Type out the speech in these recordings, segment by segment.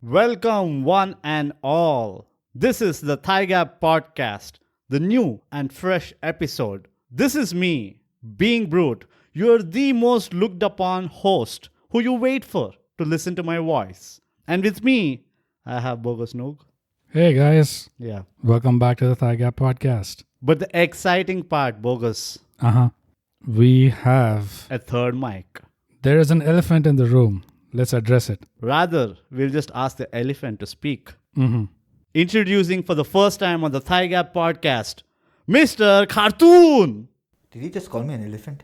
Welcome, one and all. This is the ThyGap podcast, the new and fresh episode. This is me, being Brute. You're the most looked upon host who you wait for to listen to my voice. And with me, I have Bogus Noog. Hey guys, Yeah. welcome back to the ThyGap podcast. But the exciting part, Bogus, We have, a third mic. there is an elephant in the room. Let's address it. Rather, we'll just ask the elephant to speak. Mm-hmm. Introducing for the first time on the ThyGap podcast, Mr. Khartoum. Did he just call me an elephant?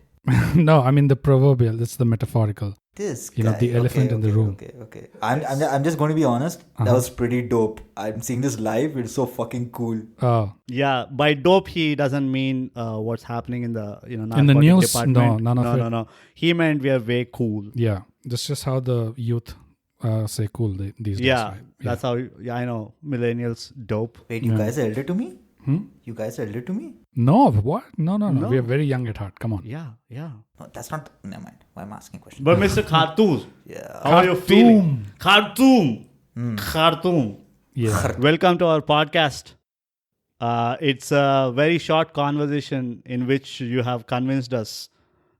No, I mean the proverbial, it's the metaphorical. This You know, guy. the elephant in the room. Okay. I'm just going to be honest. That was pretty dope. I'm seeing this live. It's so fucking cool. Oh, Yeah, by dope he doesn't mean what's happening in the In the narcotic news? department. No, none of it. No. He meant we are way cool. yeah. That's just how the youth say cool these days. Yeah, Right? that's how. Yeah, I know millennials dope. Wait, you Yeah. guys are elder to me? Hmm? You guys are elder to me? No, what? No. No. We are very young at heart. Come on. Yeah. No, that's not. Never mind. Why am I asking questions? But Mr. Khartoum, Yeah. how are you feeling? Khartoum. Yeah. Welcome to our podcast. It's a very short conversation in which you have convinced us,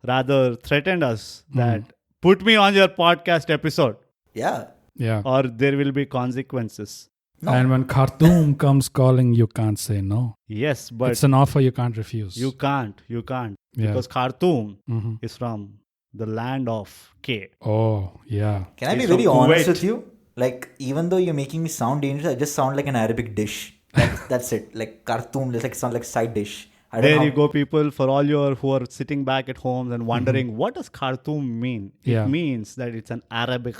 rather threatened us that put me on your podcast episode Yeah. Yeah. or there will be consequences. No. And when Khartoum comes calling, you can't say no. Yes, but It's an offer you can't refuse. you can't. Yeah. Because Khartoum Mhm. is from the land of K. Oh, yeah. Can I be He's very from honest Kuwait. with you? Like, even though you're making me sound dangerous, I just sound like an Arabic dish. That's it. Like, Khartoum, it's like sound like side dish. I don't There know. you go, people. For all your who are sitting back at home and wondering what does Khartoum mean? Yeah. It means that it's an Arabic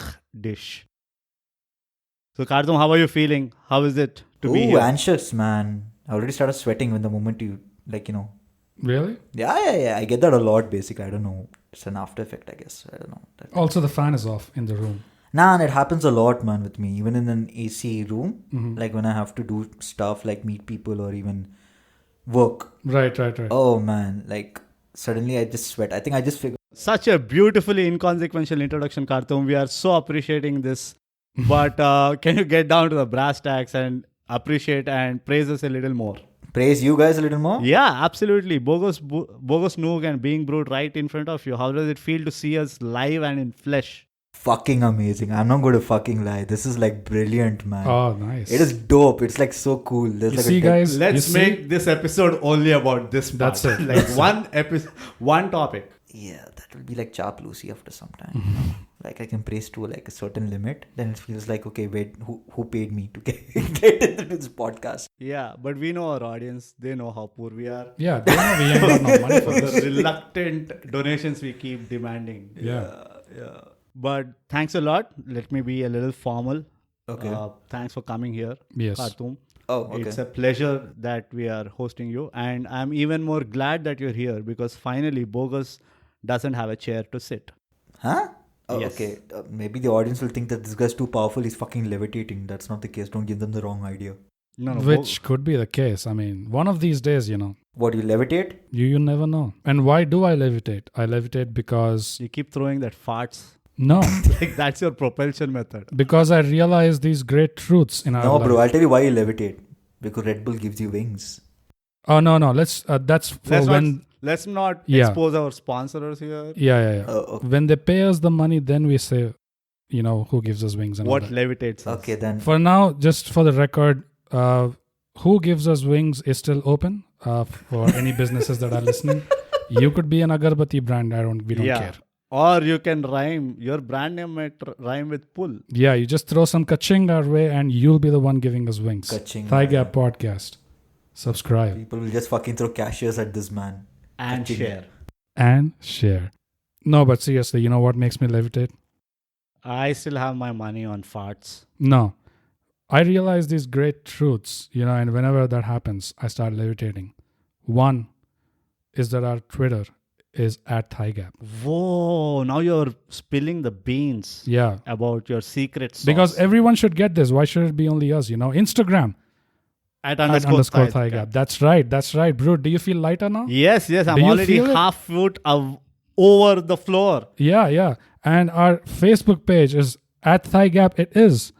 dish. So Khartoum, how are you feeling? How is it to be Ooh, here? anxious, man. I already started sweating when the moment you, Really? Yeah. I get that a lot, basically. I don't know. It's an after effect, I guess. I don't know. Also, the fan is off in the room. Nah, and it happens a lot, man, with me. Even in an AC room, Mm-hmm. like when I have to do stuff like meet people or even work. Right. Oh, man. Like, suddenly I just sweat. I think I just figured. Such a beautifully inconsequential introduction, Khartoum. We are so appreciating this. But can you get down to the brass tacks and appreciate and praise us a little more? Praise you guys a little more? Yeah, absolutely. Bogus Noog and Being Brute right in front of you. How does it feel to see us live and in flesh? Fucking amazing. I'm not going to fucking lie. This is like brilliant, man. Oh, nice. It is dope. It's like so cool. There's You like see, guys? Let's You see? make this episode only about this part. That's it. Like one episode, one topic. Yeah, that will be like Lucy after some time. Like I can praise to like a certain limit. Then it feels like, okay, wait, who paid me to get into this podcast? Yeah, but we know our audience. They know how poor we are. Yeah, they know we ain't got no money for For this. the reluctant donations we keep demanding. Yeah. But thanks a lot. Let me be a little formal. Okay. Thanks for coming here, Yes. Khartoum. Oh, okay. It's a pleasure that we are hosting you. And I'm even more glad that you're here because finally Bogus doesn't have a chair to sit. Huh? Oh, Yes. okay. Maybe the audience will think that this guy's too powerful. He's fucking levitating. That's not the case. Don't give them the wrong idea. No, Which could be the case. I mean, one of these days, What, you levitate? you never know. And why do I levitate? I levitate because, you keep throwing that farts. no, Like that's your propulsion method. because I realize these great truths in our No, life. bro. I'll tell you why you levitate. Because Red Bull gives you wings. Oh, no. Let's, that's for Let's not Yeah. expose our sponsors here. Yeah. Oh, okay. When they pay us the money, then we say, who gives us wings and all What that. levitates us. Okay, then. For now, just for the record, who gives us wings is still open for any businesses that are listening. You could be an agarbatti brand. We don't care. Or you can rhyme. Your brand name might rhyme with pull. Yeah, you just throw some kaching our way and you'll be the one giving us wings. Kaching, ThyGap podcast. Subscribe People will just fucking throw cashiers at this man. And Kaching. share. and share. No, but seriously, you know what makes me levitate? I still have my money on farts. No. I realize these great truths, and whenever that happens, I start levitating. One is that our Twitter is at ThyGap. Whoa, now you're spilling the beans Yeah. about your secret sauce. Because everyone should get this. Why should it be only us? Instagram at at underscore ThyGap. That's right. Bro, do you feel lighter now? Yes, I'm Do you already feel it? half foot over the floor. Yeah. And our Facebook page is at ThyGap. It is.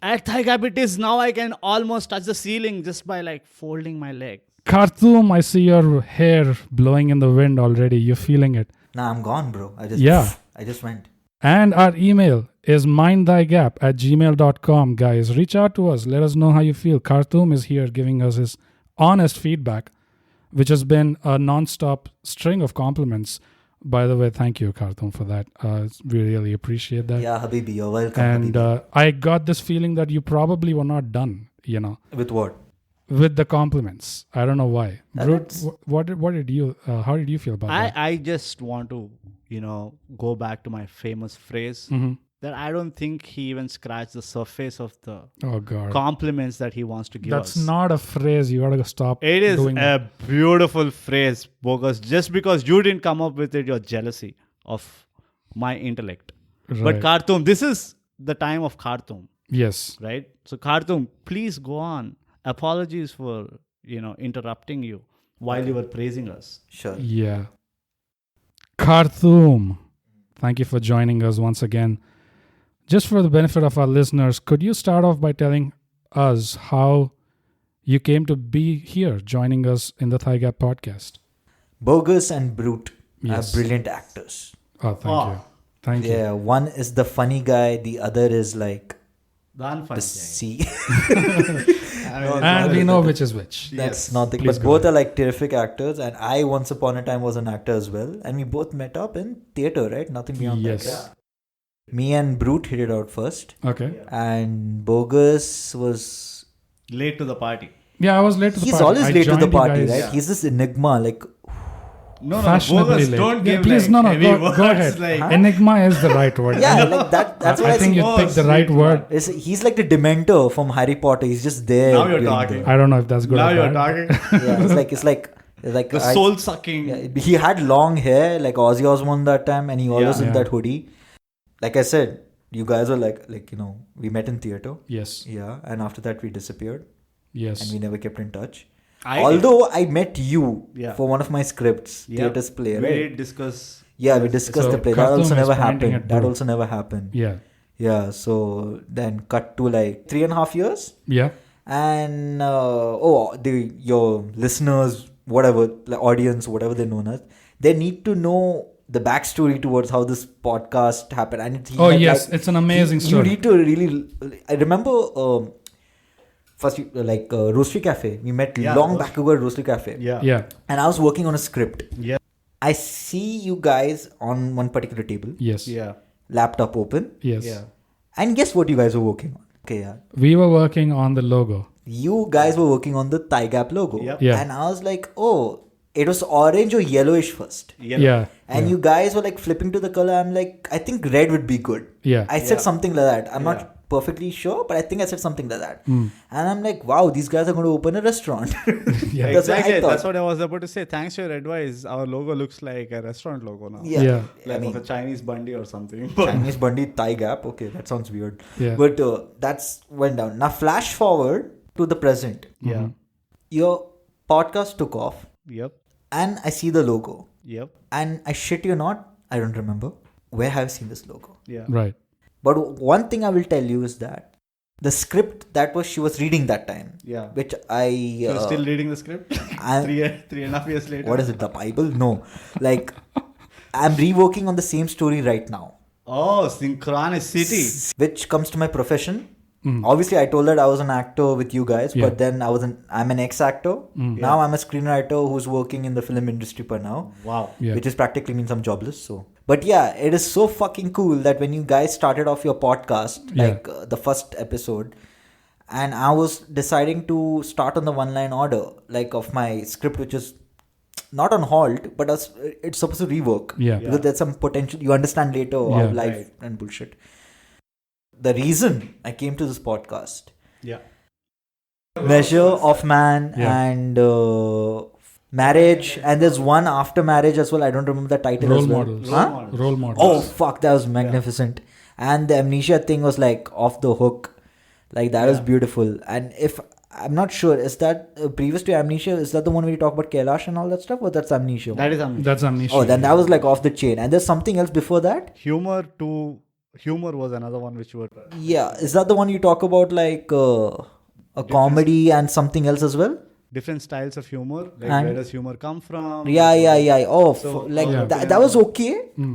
At ThyGap it is now. I can almost touch the ceiling just by like folding my leg. Khartoum, I see your hair blowing in the wind already. You're feeling it. Nah, I'm gone, bro. I just went. And our email is mindthygap@gmail.com. Guys, reach out to us. Let us know how you feel. Khartoum is here giving us his honest feedback, which has been a non-stop string of compliments. By the way, thank you, Khartoum, for that. We really appreciate that. Yeah, Habibi, you're welcome. And Habibi. I got this feeling that you probably were not done, With what? with the compliments. I don't know why. Brut, That's- what did you, how did you feel about that? I just want to, go back to my famous phrase Mhm. that I don't think he even scratched the surface of the Oh, God. compliments that he wants to give That's us. not a phrase. You got to stop It is doing that. a beautiful phrase, Bogus. Just because you didn't come up with it, you're jealousy of my intellect. But Right. Khartoum, this is the time of Khartoum, Yes. right? So Khartoum, please go on. Apologies for, interrupting you while you were praising us. Sure. Yeah. Khartoum, thank you for joining us once again. Just for the benefit of our listeners, could you start off by telling us how you came to be here joining us in the ThyGap podcast? Bogus and Brut Yes. are brilliant actors. Oh, thank you. Thank you. Yeah, one is the funny guy, the other is like The unfunny the thing. C. And we know which is which. That's Yes. not the. Please But go both ahead. are like terrific actors, and I once upon a time was an actor as well, and we both met up in theater, right? Nothing beyond Yes. that. Yeah. Me and Brut hit it out first, Okay. and Bogus was. Late to the party. Yeah, I was late to the He's party. always I late to the joined you party, guys right? Yeah. He's this enigma, like. No, Fashionably Bogus, late. don't Yeah, give please, like no, heavy go words. ahead. Like, Huh? Enigma is the right word. Yeah, like that. That's what I think you Oh, picked the right sweet word. He's like the Dementor from Harry Potter. He's just there. Now you're doing talking. I don't know if that's good now or you're bad. talking. Yeah, it's like The soul sucking. Yeah, he had long hair like Ozzy Osbourne that time, and he always Yeah. in that hoodie. Like I said, you guys were like we met in theater. Yes. Yeah, and after that we disappeared, Yes. and we never kept in touch. I Although I met you Yeah. for one of my scripts, Yep. theatre's play, we right? did discuss. Yeah, we discussed So the play. That Khartoum also is never pointing happened. at That Brut. also never happened. Yeah. Yeah, so then cut to like 3.5 years. Yeah. And your listeners, whatever, like audience, whatever they're known as, they need to know the backstory towards how this podcast happened. And Oh, yes. It's an amazing story. You need to really. I remember first, Roastery Cafe. We met Yeah, long Roastery. back ago at Roastery Cafe. Yeah. Yeah. And I was working on a script. Yeah. I see you guys on one particular table, Yes. Yeah. laptop open, Yes. Yeah. and guess what you guys were working on? Okay, yeah. We were working on the logo. You guys were working on the ThyGap logo. Yep. Yeah. And I was like, oh, it was orange or yellowish first. Yeah. And yeah. you guys were like flipping to the color. I'm like, I think red would be good. Yeah. I said Yeah. something like that. I'm Yeah. not perfectly sure, but I think I said something like that. Mm. And I'm like, wow, these guys are going to open a restaurant. Yeah. That's what I Exactly. thought. That's what I was about to say. Thanks for your advice. Our logo looks like a restaurant logo now. Yeah. Yeah. I Like mean, of a Chinese bundy or something. Chinese Bundy ThyGap. Okay, that sounds weird. Yeah. But that's went down. Now, flash forward to the present. Yeah. Mhm. Your podcast took off, Yep. and I see the logo. Yep. And I shit you not, I don't remember where have I seen this logo. Yeah. Right. But one thing I will tell you is that the script that she was reading that time, Yeah. which I You're still reading the script? I'm- 3.5 years later. what is it, the Bible? No, like I'm reworking on the same story right now, Oh, synchronicity. which comes to my profession. Mm. Obviously, I told that I was an actor with you guys, Yeah. but then I'm an ex-actor. Mm. Now I'm a screenwriter who's working in the film industry per now. Wow. Yeah. Which is practically means I'm jobless. So, but yeah, it is so fucking cool that when you guys started off your podcast, Yeah. like the first episode, and I was deciding to start on the one-line order, like of my script, which is not on halt, but it's supposed to rework. Yeah. Because there's some potential. You understand later Yeah. of life Right. and bullshit. The reason I came to this podcast, Yeah. Measure of Man Yeah. and Marriage, and there's one after marriage as well. I don't remember the title Role as well. models. Role Huh? models. Role models. Oh fuck, that was magnificent. And the amnesia thing was like off the hook. Like that was Yeah. beautiful. And if I'm not sure, is that previous to amnesia, is that the one where you talk about Kailash and all that stuff, or that's amnesia? That is amnesia. That's amnesia. Oh, then that was like off the chain. And there's something else before that. Humor to Humor was another one which were Yeah, is that the one you talk about, like a comedy and something else as well? different styles of humor. Like And- where does humor come from? Yeah. Oh, So, like yeah. that was okay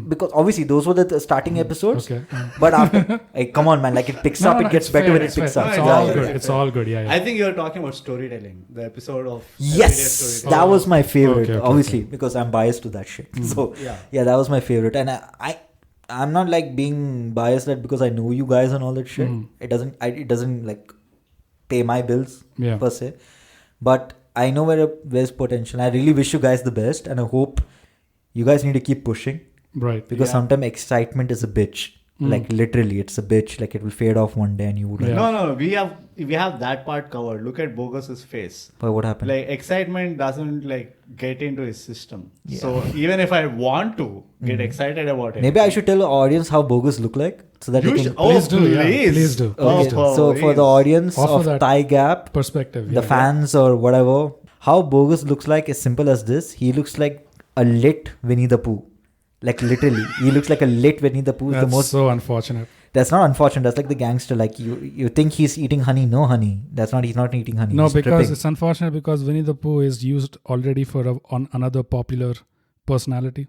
because obviously those were the starting episodes. Okay. But after, hey, come on, man, like it picks up, it gets it's better fair, when it it's picks fair. up. It's Yeah, all yeah, good. yeah. It's all good. Yeah. I think you're talking about storytelling. The episode of everyday Yes, storytelling. that was my favorite. Okay, Obviously, because I'm biased to that shit. So yeah, that was my favorite. And I'm not like being biased that because I know you guys and all that shit. It doesn't like pay my bills Yeah. per se. But I know where's potential. I really wish you guys the best, and I hope you guys need to keep pushing Right. because Yeah. sometimes excitement is a bitch. Like literally, it's a bitch. Like it will fade off one day, and you would. Yeah. No, we have that part covered. Look at Bogus's face. But what happened? Like excitement doesn't like get into his system. Yeah. So even if I want to get excited about it, Maybe I should tell the audience how bogus look like so that You they should, can. Please do, yeah. please. Please do. Oh, Okay. So for please. the audience Offer of that ThyGap, Perspective. the yeah. fans or whatever, how bogus looks like is simple as this. He looks like a lit Winnie the Pooh. Like literally, he looks like a lit Winnie the Pooh. That's The most. so unfortunate. That's not unfortunate. That's like the gangster. Like you think he's eating honey. No honey. That's not. He's not eating honey. No, He's because tripping. it's unfortunate because Winnie the Pooh is used already for on another popular personality.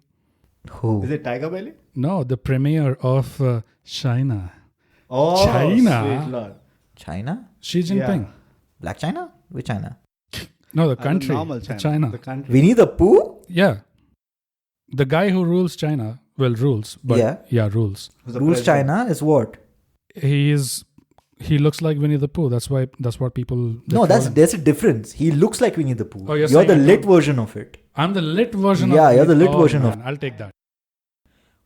Who? Is it Tiger Belly? No, the premier of China, Oh, China? sweet Lord. China? Xi Jinping. Yeah. Black China? Which China? No, the country, Normal the China. China. The country. Winnie the Pooh? Yeah, the guy who rules China, rules, but rules. Who's the Rules president? China is what? He looks like Winnie the Pooh. That's what people. they No, call there's him. a difference. He looks like Winnie the Pooh. Oh, you're you're the saying- lit version of it. I'm the lit version. Yeah, of you're the lit oh, version man, I'll take that.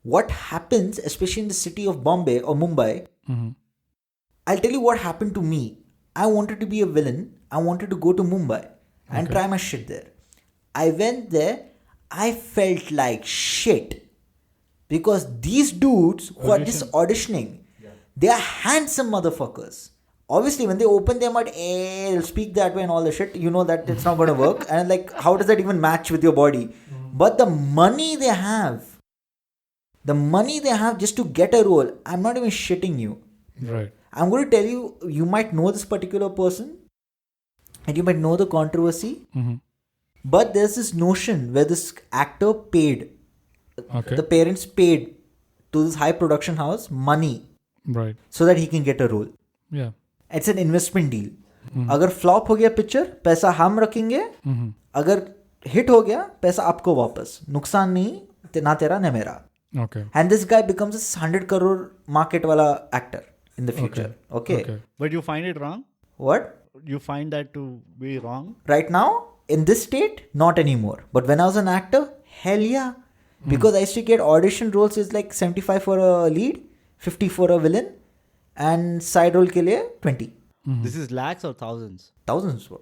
What happens, especially in the city of Bombay or Mumbai, Mhm. I'll tell you what happened to me. I wanted to be a villain. I wanted to go to Mumbai and Okay. try my shit there. I went there. I felt like shit because these dudes who are just auditioning, they are handsome motherfuckers. Obviously, when they open their mouth, they'll speak that way and all the shit. You know that it's not going to work. And like, how does that even match with your body? But the money they have just to get a role, I'm not even shitting you. Right. I'm going to tell you, you might know this particular person and you might know the controversy, Mhm. but there's this notion where this actor paid, Okay. the parents paid to this high production house money Right. so that he can get a role. Yeah. It's an investment deal. अगर flop हो गया picture पैसा हम रखेंगे, Mhm. अगर hit हो गया पैसा आपको वापस, नुकसान नहीं ना तेरा ना मेरा. Okay. And this guy becomes a 100 crore market wala actor in the future. Okay. But you find it wrong? What? You find that to be wrong? Right now, in this state, not anymore. But when I was an actor, hell yeah. Because I used to get audition roles is like 75 for a lead, 50 for a villain, and side role ke liye 20. This is lakhs or thousands? Thousands. Bro.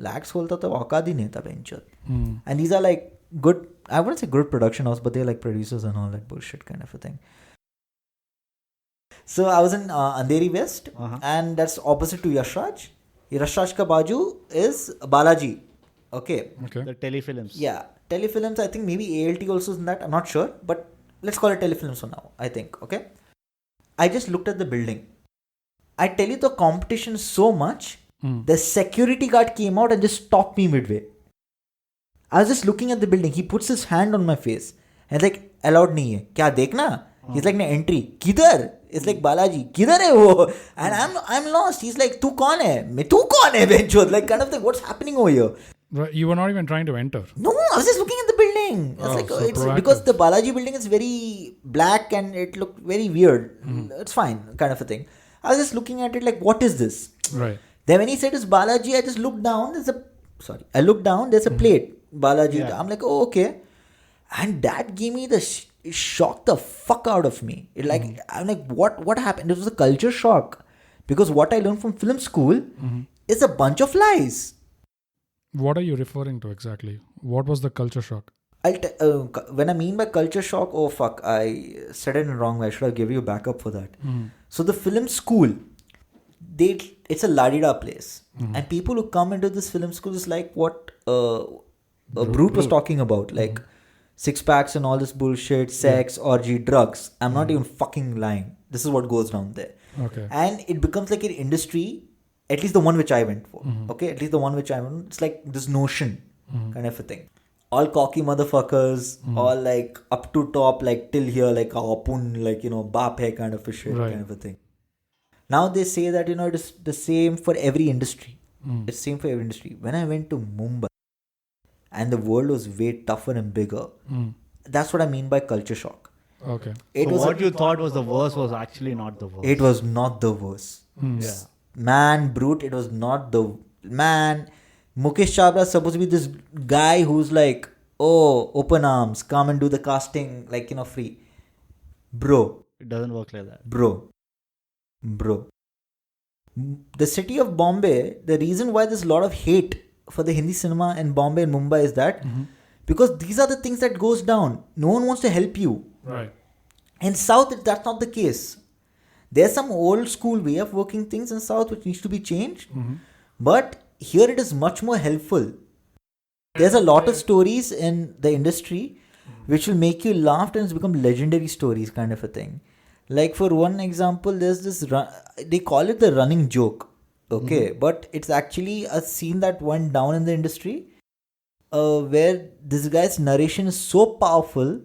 Lakhs holta to औकात ही नहीं था bencher. Mm. And these are like good, I wouldn't say good production house, but they're like producers and all that bullshit kind of a thing. So I was in Andheri West, and that's opposite to Yashraj. Yashraj ka baju is Balaji. Okay. Okay. The telefilms. Yeah. Telefilms, I think maybe ALT also is in that. I'm not sure, but let's call it telefilms for now, I think. Okay. I just looked at the building. I tell you, the competition is so much. The security guard came out and just stopped me midway. I was just looking at the building. He puts his hand on my face. And like, allowed nahi hai. Kya dekhna? He's like, na entry. Kidhar? It's like, Balaji. Kidhar hai wo? And I'm lost. He's like, tu kaun hai? Tu kaun hai, benchod? Like, kind of thing, what's happening over here? Right. You were not even trying to enter. No, I was just looking at the building. I was like, so it's proactive. because the Balaji building is very black and it looked very weird. It's fine, kind of a thing. I was just looking at it like, what is this? Right. Then when he said it's Balaji, I just looked down. I looked down. There's a plate. Balaji. Yeah. I'm like, oh, okay. And that gave me it shocked the fuck out of me. I'm like, what happened? It was a culture shock. Because what I learned from film school is a bunch of lies. What are you referring to exactly? What was the culture shock? When I mean by culture shock, oh fuck, I said it in the wrong way. I should have given you backup for that. So the film school, it's a la-di-da place. And people who come into this film school is like what Brut was talking about. Like six packs and all this bullshit, sex, orgy, drugs. I'm not even fucking lying. This is what goes down there. Okay. And it becomes like an industry, at least the one which I went for. Okay, at least the one which I went, it's like this notion kind of a thing. All cocky motherfuckers, all like up to top, like till here, like apun, like, you know, baap hai kind of a shit, Right. kind of a thing. Now they say that, you know, it is the same for every industry. It's same for every industry. When I went to Mumbai and the world was way tougher and bigger, that's what I mean by culture shock. Okay. It So was what you thought was the worst was actually not the worst. It was not the worst. Yeah. Man, Brute, it was not the... Man, Mukesh Chabra is supposed to be this guy who's like, oh, open arms, come and do the casting, like, you know, free. Bro. It doesn't work like that. Bro. The city of Bombay, the reason why there's a lot of hate for the Hindi cinema in Bombay and Mumbai is that because these are the things that goes down. No one wants to help you. Right. In South, that's not the case. There's some old school way of working things in South which needs to be changed. But here it is much more helpful. There's a lot of stories in the industry which will make you laugh and it's become legendary stories kind of a thing. Like for one example, there's this, they call it the running joke. Okay, but it's actually a scene that went down in the industry where this guy's narration is so powerful,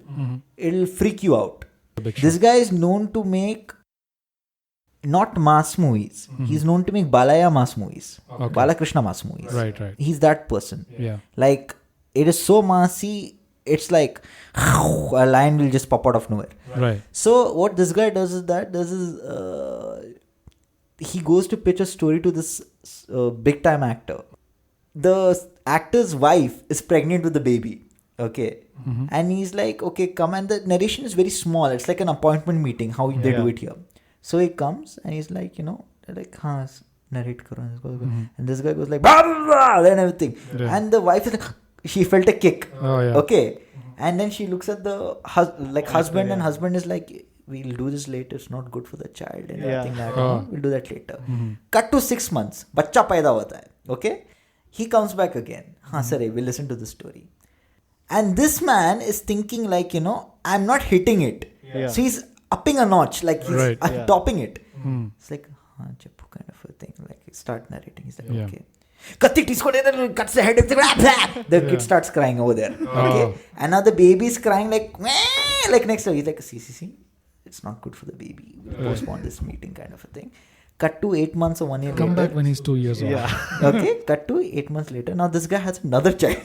it'll freak you out. This guy is known to make not mass movies. He's known to make Balaya mass movies. Okay. Balakrishna mass movies. Right. He's that person. Yeah. Like, it is so massy, it's like a line will just pop out of nowhere. Right. So what this guy does is he goes to pitch a story to this big time actor. The actor's wife is pregnant with the baby. Okay. And he's like, okay, come. And the narration is very small. It's like an appointment meeting, how they do it here. So he comes and he's like, you know, they're like, narrate karo. And this guy goes like, blah, blah, blah, and everything. Yeah. And the wife is like, she felt a kick. Oh, yeah. Okay. And then she looks at the husband, and husband is like, we'll do this later. It's not good for the child and everything like that. We'll do that later. Cut to 6 months. Bachcha paida hota hai. Okay. He comes back again. Sir, we'll listen to the story. And this man is thinking like, you know, I'm not hitting it. Yeah. So he's upping a notch. Like he's topping it. It's like, chappu kind of a thing. Like start narrating. He's like, okay. Cuts the head. The kid starts crying over there. Okay. And now the baby is crying like next time. He's like, see. It's not good for the baby. We'll postpone this meeting kind of a thing. Cut to 8 months or 1 year Come later. back when he's 2 years old. Okay. Cut to 8 months later. Now this guy has another child.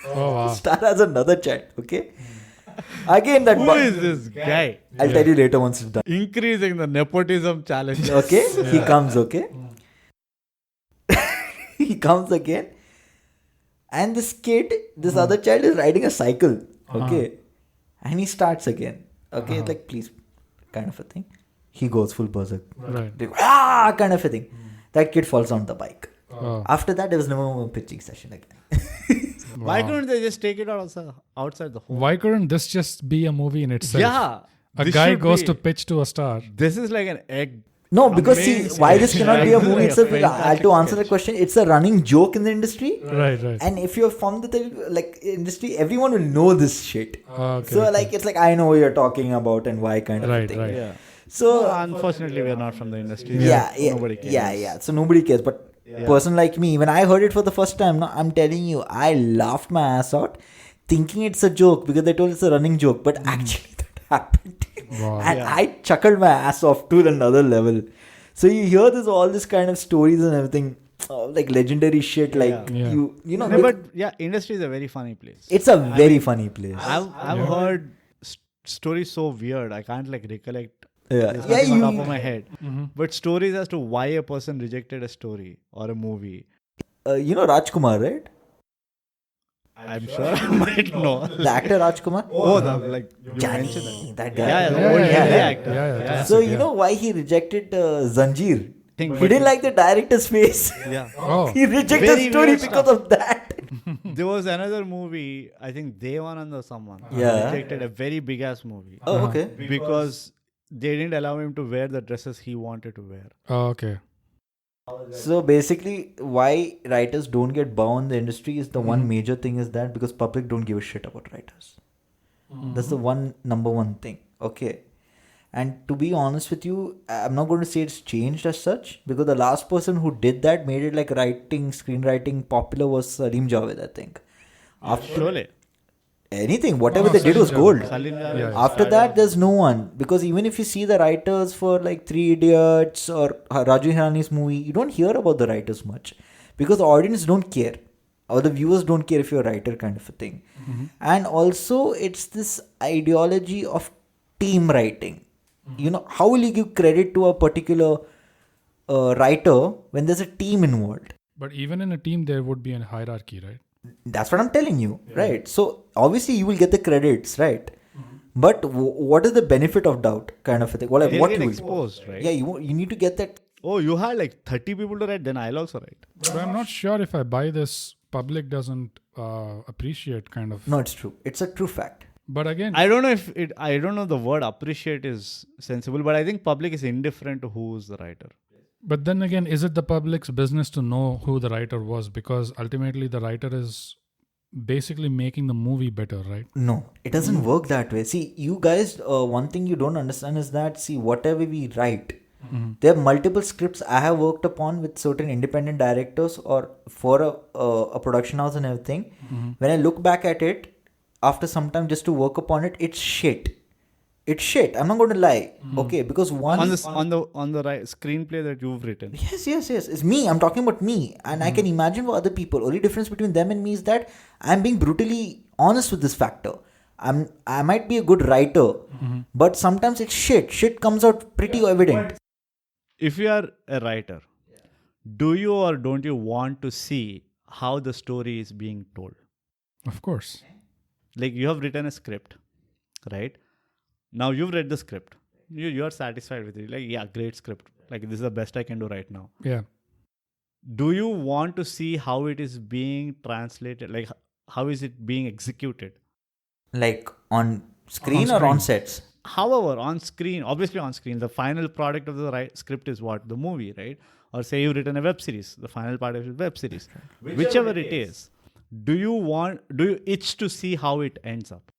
Oh, wow. Star has another child. Okay. Again that Who is this guy? I'll tell you later once it's done. Increasing the nepotism challenge. Okay. He comes. Okay. He comes again. And this kid, this other child is riding a cycle. Okay. And he starts again. Okay. It's like, please, kind of a thing. He goes full berserk. Right. Kind of a thing. That kid falls on the bike. Oh. After that, there was no more pitching session again. Why couldn't they just take it outside the home? Why couldn't this just be a movie in itself? Yeah. A this guy should goes be- to pitch to a star. This is like an egg. No, because see, Amazing. why this cannot be a movie itself? Fantastic I have to answer the sketch. question. It's a running joke in the industry. Right. And if you're from the industry, everyone will know this shit. Okay. So it's like, I know what you're talking about and why kind of Right, thing. right. Yeah. So Unfortunately, we are not from the industry. Nobody cares. So nobody cares. But a person like me, when I heard it for the first time, no, I'm telling you, I laughed my ass out thinking it's a joke because they told it's a running joke. But actually that happened. Wow. And I chuckled my ass off to another level. So you hear all this kind of stories and everything, like legendary shit. Like you know. No, but industry is a very funny place. It's a very funny place. I've heard stories so weird. I can't recollect. Yeah. There's nothing on top of my head. But stories as to why a person rejected a story or a movie. You know Rajkumar, right? I'm sure I might know. The actor Rajkumar. Oh, you mentioned that. Johnny, that guy. Yeah, Yeah, old yeah, Hindi yeah. actor. Yeah. So you know why he rejected Zanjeer? He But- didn't like the director's face. Yeah. Oh. He rejected Very the story weird because stuff. of that. There was another movie, I think Devanand or someone. Yeah. Rejected a very big ass movie. Oh, okay. Because they didn't allow him to wear the dresses he wanted to wear. Oh, okay. So basically, why writers don't get bound in the industry is the one major thing is that because public don't give a shit about writers. That's the number one thing. Okay. And to be honest with you, I'm not going to say it's changed as such, because the last person who did that, made it like screenwriting popular, was Salim Javed, I think. After Surely. anything, whatever they did was gold. Salim Javed Yeah. After started- that, there's no one. Because even if you see the writers for like Three Idiots or Raju Hirani's movie, you don't hear about the writers much. Because the audience don't care. Or the viewers don't care if you're a writer, kind of a thing. And also, it's this ideology of team writing. You know, how will you give credit to a particular writer when there's a team involved? But even in a team, there would be a hierarchy, right? That's what I'm telling you, right? So obviously you will get the credits, right? But what is the benefit of doubt, kind of a thing? What They'll you get will- exposed, right? Yeah, you need to get that. Oh, you had like 30 people to write, then I'll also write. But I'm not sure if I buy this, public doesn't appreciate kind of. No, it's true. It's a true fact. But again, I don't know I don't know the word appreciate is sensible, but I think public is indifferent to who's the writer. but then again, is it the public's business to know who the writer was? Because ultimately, the writer is basically making the movie better, right? No, it doesn't work that way. See, you guys, one thing you don't understand is that, see, whatever we write, there are multiple scripts I have worked upon with certain independent directors or for a production house and everything. When I look back at it, after some time just to work upon it, it's shit. It's shit. I'm not going to lie. Okay, because one... On the right screenplay that you've written. Yes. It's me. I'm talking about me. And I can imagine for other people. Only difference between them and me is that I'm being brutally honest with this factor. I might be a good writer, but sometimes it's shit. Shit comes out pretty evident. If you are a writer, do you or don't you want to see how the story is being told? Of course. Like you have written a script, right? Now you've read the script. You are satisfied with it. Like, yeah, great script. Like this is the best I can do right now. Yeah. Do you want to see how it is being translated? Like how is it being executed? Like on screen On or on screen. sets? However, on screen, obviously on screen, the final product of the script is what? The movie, right? Or say you've written a web series, the final part of a web series. Whichever it is, do you itch to see how it ends up?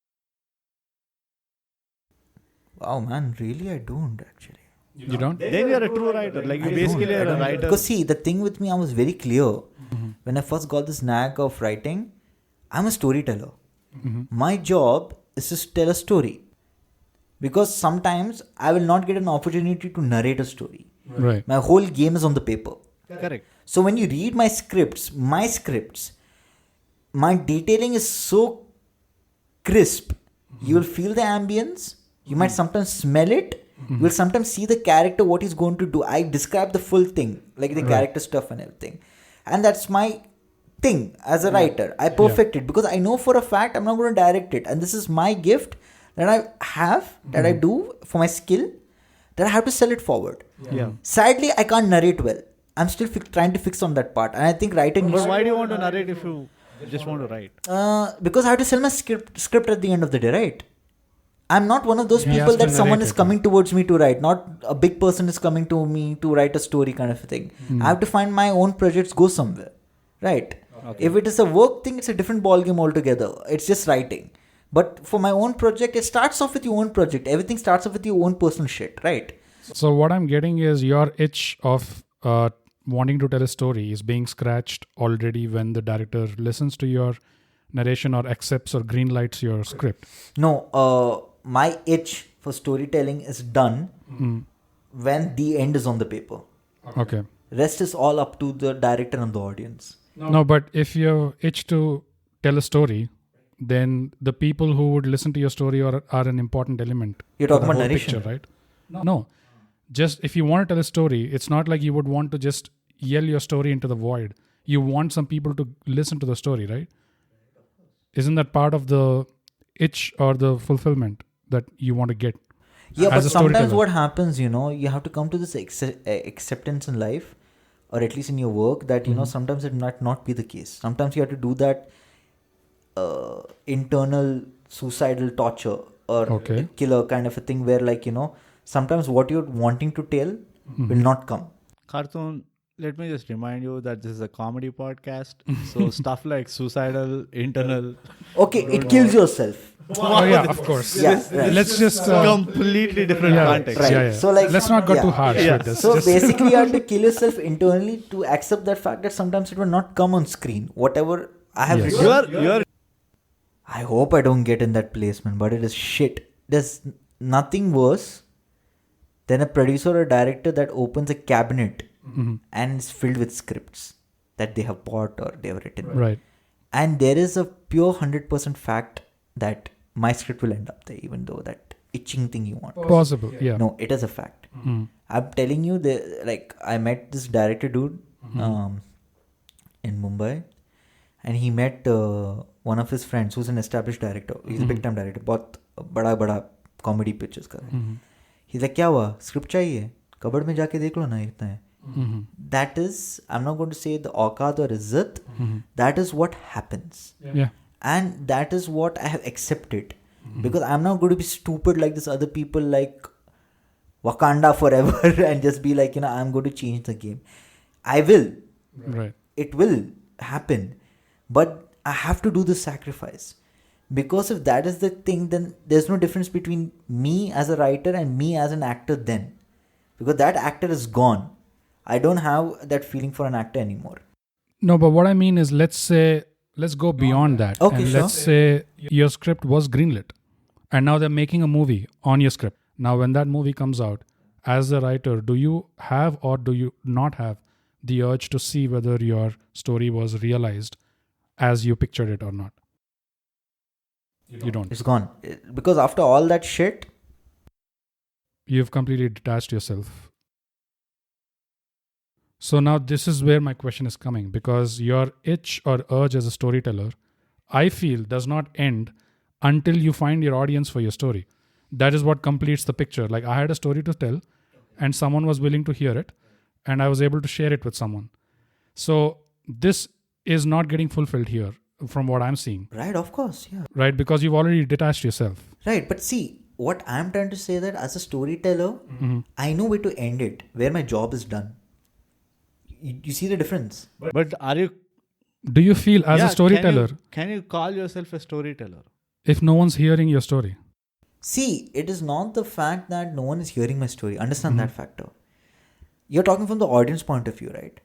Wow, man. Really, I don't actually. You don't? Then you're a true writer. Like you basically are a writer. Because see, the thing with me, I was very clear. When I first got this knack of writing, I'm a storyteller. My job is to tell a story. Because sometimes I will not get an opportunity to narrate a story. Right. My whole game is on the paper. Correct. So when you read my scripts, my detailing is so crisp. You will feel the ambience. You might sometimes smell it. You will sometimes see the character, what he's going to do. I describe the full thing, like the character stuff and everything. And that's my thing as a writer. I perfect it because I know for a fact I'm not going to direct it. And this is my gift that I have, that I do for my skill, that I have to sell it forward. Yeah. Sadly, I can't narrate well. I'm still trying to fix on that part. And I think writing But why do you want to narrate if you just want to write? because I have to sell my script at the end of the day, right? I'm not one of those He people has to that someone narrate is it, coming towards me to write. Not a big person is coming to me to write a story kind of a thing. I have to find my own projects, go somewhere, right? Okay. If it is a work thing, it's a different ballgame altogether. It's just writing. But for my own project, it starts off with your own project. Everything starts off with your own personal shit, right? So what I'm getting is your itch of wanting to tell a story is being scratched already when the director listens to your narration or accepts or greenlights your script. No, my itch for storytelling is done when the end is on the paper. Okay. Rest is all up to the director and the audience. No, but if you itch to tell a story, then the people who would listen to your story are an important element. You're talking for the about whole narration, picture, right? No. Just if you want to tell a story, it's not like you would want to just yell your story into the void. You want some people to listen to the story, right? Isn't that part of the itch or the fulfillment that you want to get? Yeah, but as a sometimes storyteller? what happens, you have to come to this acceptance in life, or at least in your work, that, sometimes it might not be the case. Sometimes you have to do that internal suicidal torture or killer kind of a thing where, like, sometimes what you're wanting to tell will not come. Khartoum, Let me just remind you that this is a comedy podcast. So stuff like suicidal, internal, Okay, it kills yourself. Oh yeah, of course. Yeah, right. Let's just completely different context. Right. Yeah. So like, let's not go yeah. too harsh Yeah. with this. So Just- basically, you have to kill yourself internally to accept that fact that sometimes it will not come on screen. Whatever I have Yes. written, You're I hope I don't get in that placement, but it is shit. There's nothing worse than a producer or director that opens a cabinet and is filled with scripts that they have bought or they have written. right. And there is a pure 100% fact that my script will end up there, even though that itching thing you want. Possible. Yeah. No, it is a fact. I'm telling you, I met this director dude in Mumbai, and he met one of his friends who's an established director. He's a big time director. बहुत बड़ा comedy pictures कर रहा है. He's like, क्या हुआ? Script चाहिए? Cupboard में जाके देख लो ना, इतना है. That is, I'm not going to say the औकात or izzat. That is what happens. Yeah. And that is what I have accepted. Because I'm not going to be stupid like this other people like Wakanda forever and just be like, I'm going to change the game. I will. Right. It will happen. But I have to do the sacrifice. Because if that is the thing, then there's no difference between me as a writer and me as an actor then. Because that actor is gone. I don't have that feeling for an actor anymore. No, but what I mean is, let's go beyond that. Okay, and sure. let's say your script was greenlit and now they're making a movie on your script. Now, when that movie comes out, as a writer, do you have or do you not have the urge to see whether your story was realized as you pictured it or not? You don't. It's gone. Because after all that shit, You've completely detached yourself. So now this is where my question is coming, because your itch or urge as a storyteller, I feel, does not end until you find your audience for your story. That is what completes the picture. Like, I had a story to tell and someone was willing to hear it and I was able to share it with someone. So this is not getting fulfilled here from what I'm seeing, right, of course, yeah. right? Because you've already detached yourself. Right, but see, what I'm trying to say that as a storyteller, I know where to end it, where my job is done. You see the difference? But are you Do you feel as a storyteller, Can you call yourself a storyteller? if no one's hearing your story? See, it is not the fact that no one is hearing my story. Understand that factor. You're talking from the audience point of view, right?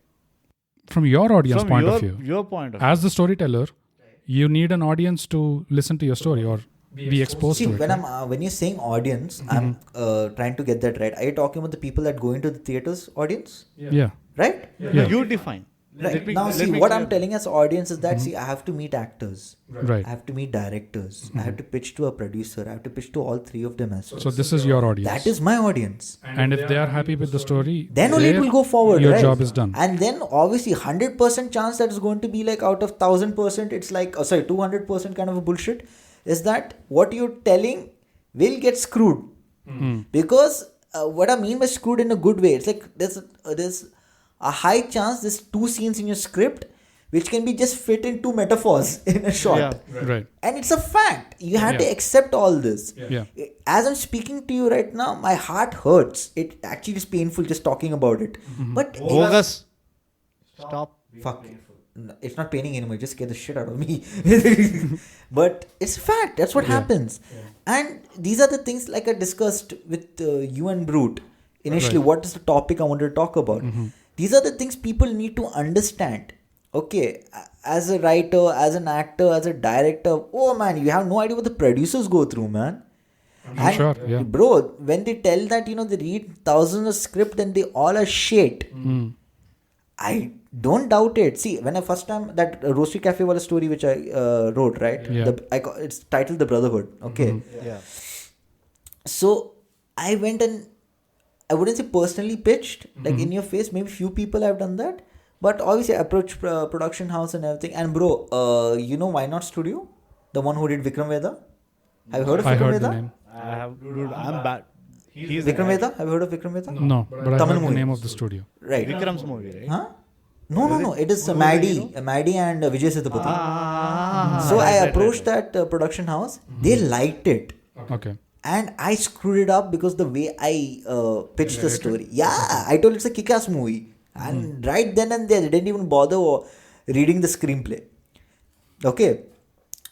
From your audience From point your, of view, your point of view. as the storyteller, you need an audience to listen to your story or be exposed See, to it. when you're saying audience, I'm trying to get that right. Are you talking about the people that go into the theaters audience? Yeah. Right? Yeah. You define. Right. Let Now, me see, what clear I'm telling as audience is that, see, I have to meet actors. Right. I have to meet directors. I have to pitch to a producer. I have to pitch to all three of them as well. So this is your audience. That is my audience. And if they are happy with the story, Then only it there will go forward, your right? job is done. And then obviously 100% chance that is going to be like out of 1000%, it's like, 200% kind of a bullshit, is that what you're telling will get screwed. Because what I mean by screwed in a good way, it's like there's a high chance there's two scenes in your script which can be just fit in two metaphors in a shot. Yeah. Right. And it's a fact. You have to Yeah. accept all this. Yeah. As I'm speaking to you right now, my heart hurts. It actually is painful just talking about it. But Bogus. Stop. fuck. No, it's not paining anymore. It just scared the shit out of me. But it's a fact. That's what happens. And these are the things like I discussed with you and Brute. Initially, what is the topic I wanted to talk about? These are the things people need to understand. Okay, as a writer, as an actor, as a director, oh man, you have no idea what the producers go through, man. And Sure, yeah. bro, when they tell that, they read thousands of script and they all are shit. I don't doubt it. See, when I first time that Roastery Cafe wala story which I wrote, right? Yeah. It's titled The Brotherhood. Okay. Yeah. So I went and I wouldn't say personally pitched, like in your face. Maybe few people have done that. But obviously I approached production house and everything. And bro, Why Not Studio? The one who did Vikram Veda? Have you heard of I Vikram heard Veda? the name. I have. Dude, I'm bad. He's Vikram Veda? Have you heard of Vikram Veda? No, but I Tamil heard the movie. name of the studio. Right. Vikram's movie, right? Huh? No. It is Maddie and Vijay Sethupathi. So I approached that production house. They liked it. Okay. And I screwed it up because the way I pitched the story. Yeah, I told it's a kick-ass movie. And right then and there, they didn't even bother reading the screenplay. Okay.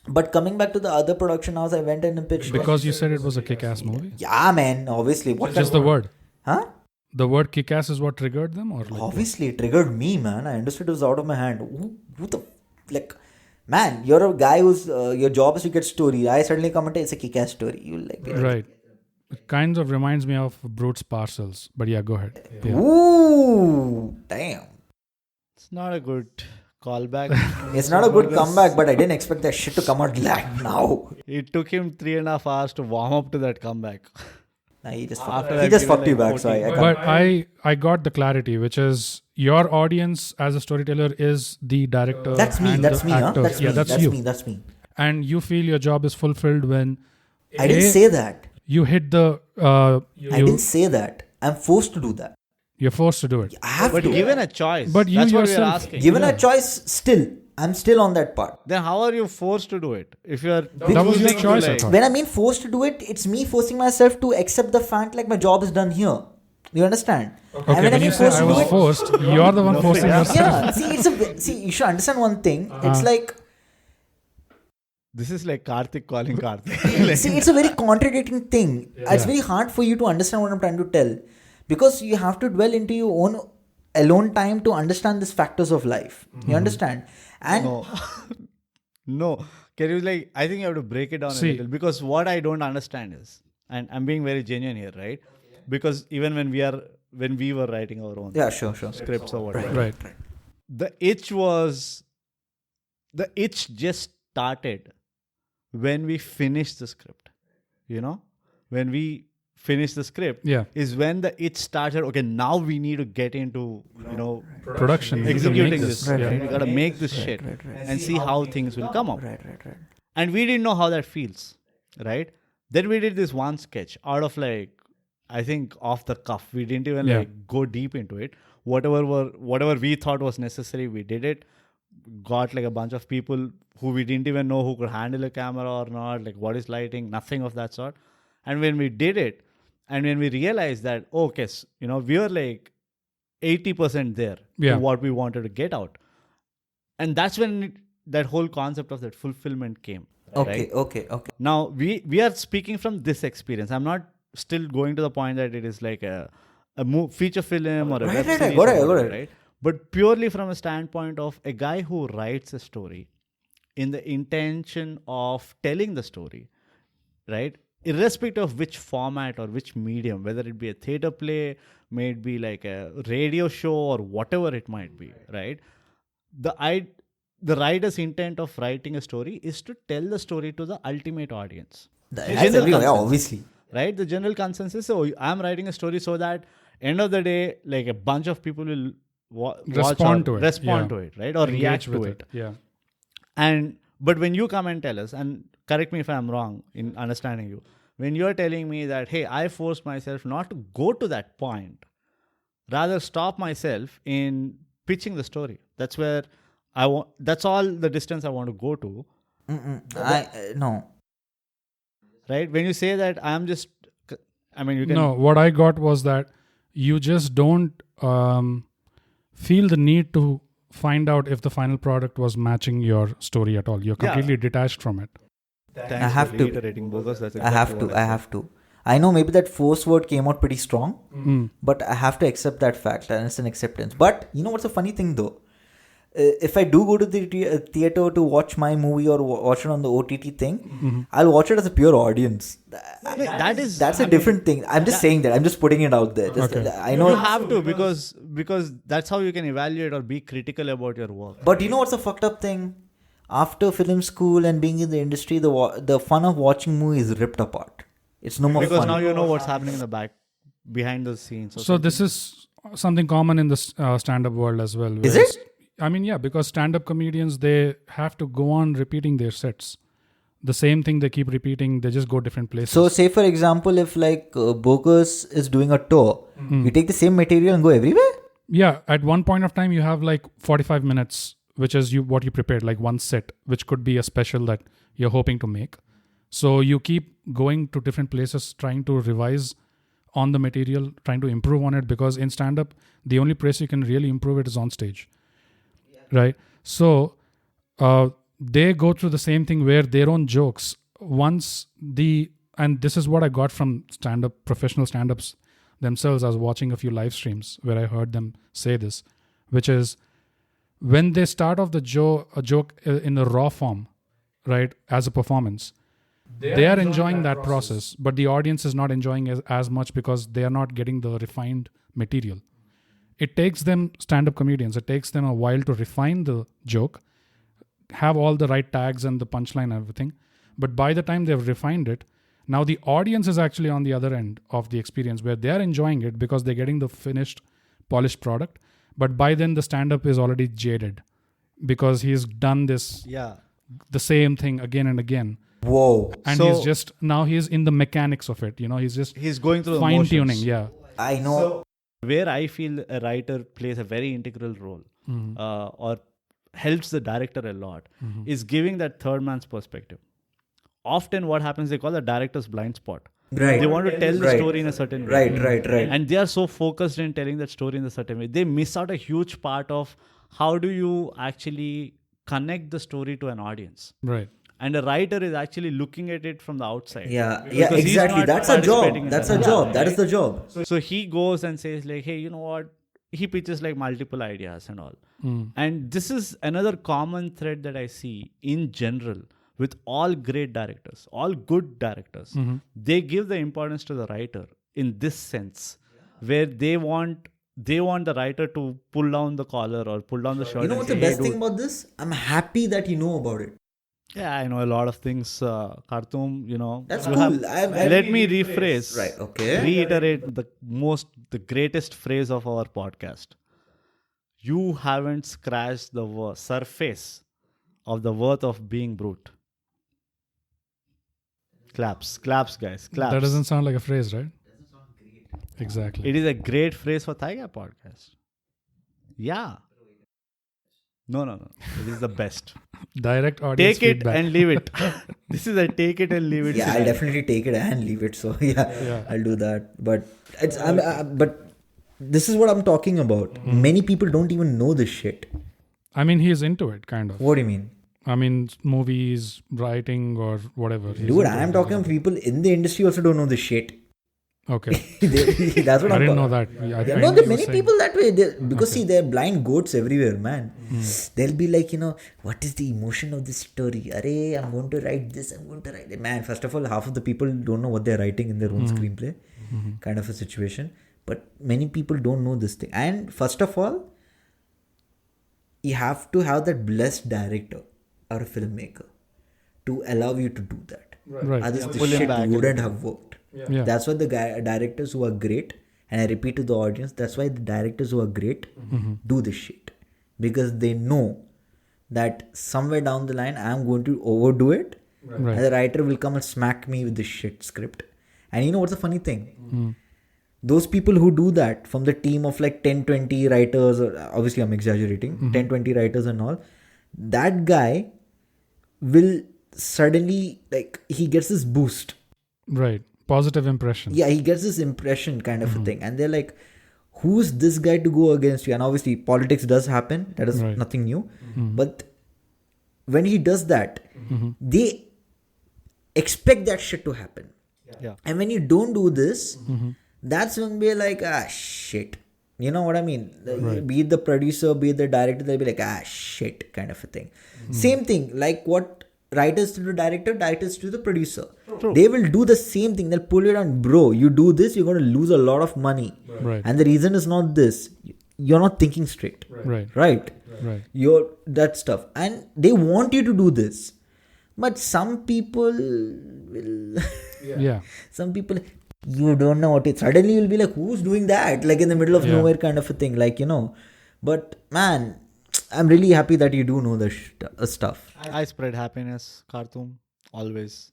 But coming back to the other production house, I went in and pitched. Because you said it was a kick-ass movie? Yeah, man. Obviously. What Just the word. Huh? The word kick-ass is what triggered them? Or like Obviously, it triggered me, man. I understood it was out of my hand. Who the... Like... Man, you're a guy who's... your job is to get story. I suddenly come and say it's a kick-ass story. You'll like... Right. It kind of reminds me of Brut's Parcels. But yeah, go ahead. Yeah. Ooh, damn. It's not a good callback. It's not a good comeback, but I didn't expect that shit to come out like now. It took him 3.5 hours to warm up to that comeback. Nah, he just After fucked you back, so I can't. But I got the clarity, which is your audience as a storyteller is the director. That's me, and that's the me, huh? actors. That's Yeah, me, that's that's you. me, that's me. And you feel your job is fulfilled when I didn't say that. you hit the... I didn't say that. I'm forced to do that. You're forced to do it. I have But to. given a choice, But you that's what we're yourself- asking. Given a choice, still, I'm still on that part. Then how are you forced to do it? If you're That was your choosing to, choice, I like- thought. When I mean forced to do it, it's me forcing myself to accept the fact like my job is done here. You understand? Okay, and when I when you mean say I to do was it, forced, you're the one forcing yourself. yeah. See, you should understand one thing. It's like, This is like Karthik calling Karthik. see, it's a very contradicting thing. It's very hard for you to understand what I'm trying to tell, because you have to dwell into your own alone time to understand these factors of life. You understand? And No. Can you like, I think you have to break it down a little, because what I don't understand is, and I'm being very genuine here, right? Because even when we were writing our own yeah, sure. scripts or whatever, Right. the itch just started when we finished the script. You know, when we finished the script, Yeah. is when the itch started. Okay, now we need to get into Production. executing Make this. Right, Right? right, We gotta make this shit and see how things will come up. Right. And we didn't know how that feels, right? Then we did this one sketch out of like, I think off the cuff. We didn't even like go deep into it. Whatever we thought was necessary, we did it. Got like a bunch of people who we didn't even know who could handle a camera or not, like what is lighting, nothing of that sort. And when we did it, and when we realized that, okay, we were like 80% there to what we wanted to get out. And that's when that whole concept of that fulfillment came. Okay. Now, we are speaking from this experience. I'm not still going to the point that it is like a feature film or a web series. Got it. Right? But purely from a standpoint of a guy who writes a story in the intention of telling the story, right? Irrespective of which format or which medium, whether it be a theater play, may it be like a radio show or whatever it might be, right? The writer's intent of writing a story is to tell the story to the ultimate audience. Obviously. Right? The general consensus is, so I'm writing a story so that end of the day, like a bunch of people will respond to it, right? Or react to it. Yeah. But when you come and tell us, and correct me if I'm wrong in understanding you, when you're telling me that, hey, I forced myself not to go to that point, rather stop myself in pitching the story. That's where that's all the distance I want to go to. No. Right? When you say that, you can... No, what I got was that you just don't feel the need to find out if the final product was matching your story at all. You're completely detached from it. Thanks I have for to. reiterating, Bogus. That's I have to. I know maybe that force word came out pretty strong, but I have to accept that fact, and it's an acceptance. But you know what's a funny thing though? If I do go to the theater to watch my movie or watch it on the OTT thing, I'll watch it as a pure audience. That's a different thing. I'm just saying that. I'm just putting it out there. I know you have to because that's how you can evaluate or be critical about your work. But you know what's a fucked up thing? After film school and being in the industry, the fun of watching movies is ripped apart. It's no more because fun. Now you know what's happening in the back, behind the scenes. So this is something common in the stand-up world as well. Is it? I mean, yeah, because stand-up comedians, they have to go on repeating their sets. The same thing they keep repeating, they just go different places. So say for example, if like Bogus is doing a tour, you take the same material and go everywhere? Yeah, at one point of time, you have like 45 minutes, which is what you prepared, like one set, which could be a special that you're hoping to make. So you keep going to different places, trying to revise on the material, trying to improve on it, because in stand-up, the only place you can really improve it is on stage, right? So they go through the same thing where their own jokes, and this is what I got from stand-up, professional stand-ups themselves. I was watching a few live streams where I heard them say this, which is when they start off a joke in the raw form, right, as a performance, they are enjoying that process, but the audience is not enjoying as much because they are not getting the refined material. It takes them, stand-up comedians, it takes them a while to refine the joke, have all the right tags and the punchline and everything. But by the time they've refined it, now the audience is actually on the other end of the experience where they're enjoying it because they're getting the finished, polished product. But by then the stand-up is already jaded because he's done this, the same thing again and again. Whoa. And he's in the mechanics of it. He's going through fine the tuning. motions. Yeah. I know. So, where I feel a writer plays a very integral role or helps the director a lot is giving that third man's perspective. Often what happens, they call the director's blind spot. Right. They want to tell the story in a certain way. Right. And they are so focused in telling that story in a certain way. They miss out a huge part of how do you actually connect the story to an audience. Right. And a writer is actually looking at it from the outside. Yeah, Because he's exactly. not That's a job. participating in That's that. a job. That is the job. So he goes and says like, hey, you know what? He pitches like multiple ideas and all. And this is another common thread that I see in general with all great directors, all good directors. They give the importance to the writer in this sense, where they want the writer to pull down the collar or pull down the shirt. You know and what's say, the best hey, thing dude. about this? I'm happy that you know about it. Yeah, I know a lot of things. Khartoum, That's you cool. let me rephrase. Right, okay. Reiterate the greatest phrase of our podcast. You haven't scratched the surface of the worth of being brute. Claps, guys, claps. That doesn't sound like a phrase, right? Exactly. It is a great phrase for ThyGap podcast. Yeah. No. It is the best. Direct audience Take it feedback. and leave it. This is a take it and leave it. Yeah, I'll scenario. definitely take it and leave it. So yeah. I'll do that. But but this is what I'm talking about. Many people don't even know this shit. I mean, he's into it, kind of. What do you mean? I mean, movies, writing, or whatever. He's Dude, into I'm it. talking people in the industry also don't know this shit. Okay. That's what I I'm didn't know talking. that. Yeah, no, there are many people that way. Because see, they're blind goats everywhere, man. They'll be like, what is the emotion of this story? Arey, I'm going to write this, I'm going to write it. Man, first of all, half of the people don't know what they're writing in their own screenplay. Kind of a situation. But many people don't know this thing. And first of all, you have to have that blessed director or a filmmaker to allow you to do that. Right. Otherwise, Pull the him shit back. wouldn't have worked. Yeah. That's why the directors who are great, and I repeat to the audience, that's why the directors who are great do this shit. Because they know that somewhere down the line, I'm going to overdo it, Right. and the writer will come and smack me with this shit script. And you know what's the funny thing? Those people who do that from the team of like 10-20 writers, or obviously I'm exaggerating, 10-20 writers and all, that guy will suddenly, like, he gets this boost. Right. Positive impression. Yeah, he gets this impression kind of a thing. And they're like, who's this guy to go against you? And obviously politics does happen. That is nothing new. But when he does that, they expect that shit to happen. Yeah. And when you don't do this, that's when we're like, shit. You know what I mean? Be it the producer, be it the director, they'll be like, shit, kind of a thing. Same thing, like what writers to the director, directors to the producer. True. They will do the same thing. They'll pull it on, bro, you do this, you're going to lose a lot of money. Right. And the reason is not this. You're not thinking straight. Right. Right? Right. That stuff. And they want you to do this. But some people will... Yeah. Some people, you don't know what it. Suddenly you'll be like, who's doing that? Like in the middle of nowhere kind of a thing. Like, But man, I'm really happy that you do know the stuff. I spread happiness, Khartoum, always.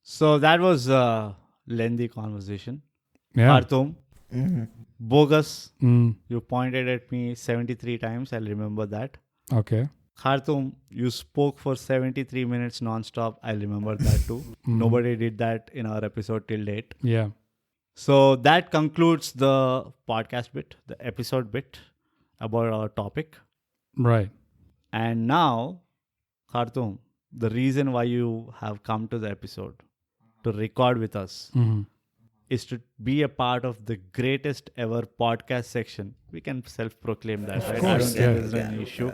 So that was a lengthy conversation. Yeah. Khartoum, bogus. You pointed at me 73 times. I'll remember that. Okay. Khartoum, you spoke for 73 minutes non-stop. I remember that too. Nobody did that in our episode till date. Yeah. So that concludes the podcast bit, the episode bit about our topic. Right. And now, Khartoum, the reason why you have come to the episode to record with us is to be a part of the greatest ever podcast section. We can self-proclaim that, right? I don't think there's an issue.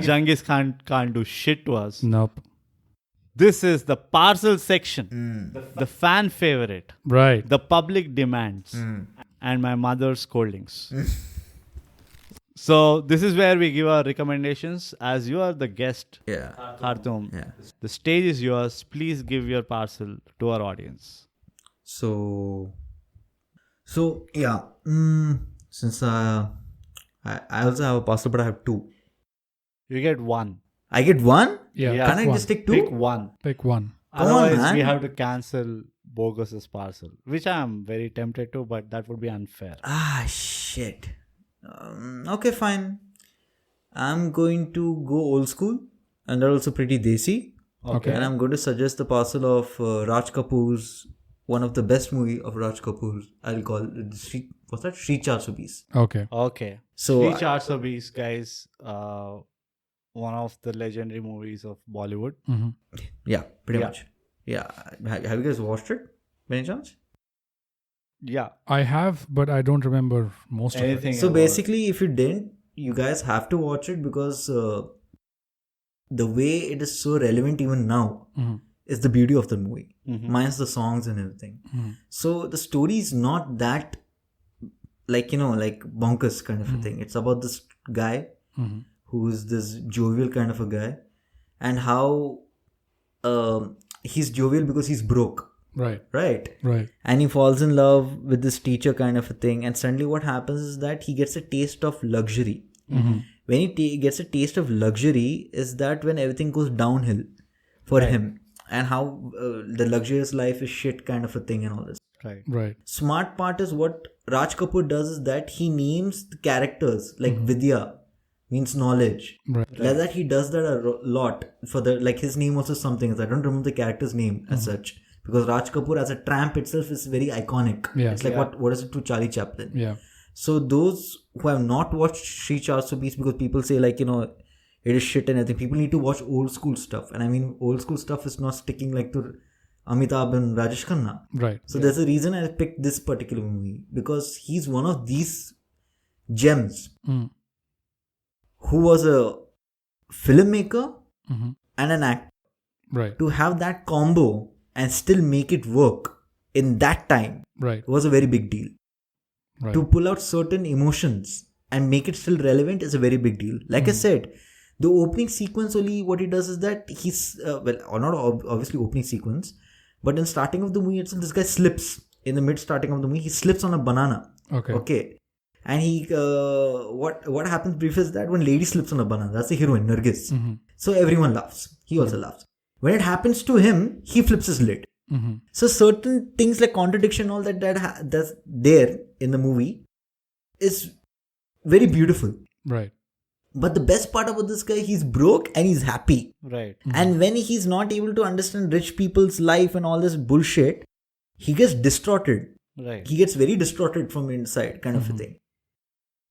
Jangis can't do shit to us. Nope. This is the Parcel section, the fan favorite, Right. the public demands, and my mother's scoldings. So this is where we give our recommendations. As you are the guest, Khartoum, the stage is yours. Please give your parcel to our audience. So yeah. Since I also have a parcel, but I have two. You get one. I get one? Yeah. Can I Pick just take two? Pick one. Pick one. Come on, Otherwise, man. we have to cancel Bogus's parcel, which I am very tempted to, but that would be unfair. Ah, shit. Okay, fine. I'm going to go old school, and they're also pretty desi. Okay. And I'm going to suggest the parcel of Raj Kapoor's, one of the best movie of Raj Kapoor. I'll call it Shree 420. Okay. Okay. So Shree 420, guys, one of the legendary movies of Bollywood. yeah, pretty much. Yeah. Have you guys watched it? By any chance? Yeah. I have, but I don't remember most of it. Anything. So about- basically, if you didn't, you guys have to watch it because the way it is so relevant even now is the beauty of the movie. Minus the songs and everything. So the story is not that like bonkers kind of a thing. It's about this guy who's this jovial kind of a guy, and how he's jovial because he's broke. Right. Right. And he falls in love with this teacher kind of a thing. And suddenly what happens is that he gets a taste of luxury. When he gets a taste of luxury is that when everything goes downhill for him. And how the luxurious life is shit kind of a thing and all this. Right. Smart part is what Raj Kapoor does is that he names the characters like Vidya means knowledge. Right. Like that he does that a lot for the like his name also something. I don't remember the character's name as such. Because Raj Kapoor as a tramp itself is very iconic. Yeah. It's like what is it to Charlie Chaplin? Yeah. So those who have not watched Shree 420, because people say like, it is shit and everything. People need to watch old school stuff. And I mean, old school stuff is not sticking like to Amitabh and Rajesh Khanna. Right. So there's a reason I picked this particular movie. Because he's one of these gems who was a filmmaker and an actor. Right. To have that combo and still make it work in that time Right. was a very big deal. Right. To pull out certain emotions and make it still relevant is a very big deal. Like I said, the opening sequence only what he does is that he's not obviously opening sequence, but in starting of the movie itself, this guy slips in the mid starting of the movie. He slips on a banana. Okay. And he what happens brief is that when lady slips on a banana, that's the heroine Nargis. So everyone laughs. He also laughs. When it happens to him, he flips his lid. So certain things like contradiction, all that's there in the movie is very beautiful. Right. But the best part about this guy, he's broke and he's happy. Right. And when he's not able to understand rich people's life and all this bullshit, he gets distorted. Right. He gets very distorted from inside kind of a thing.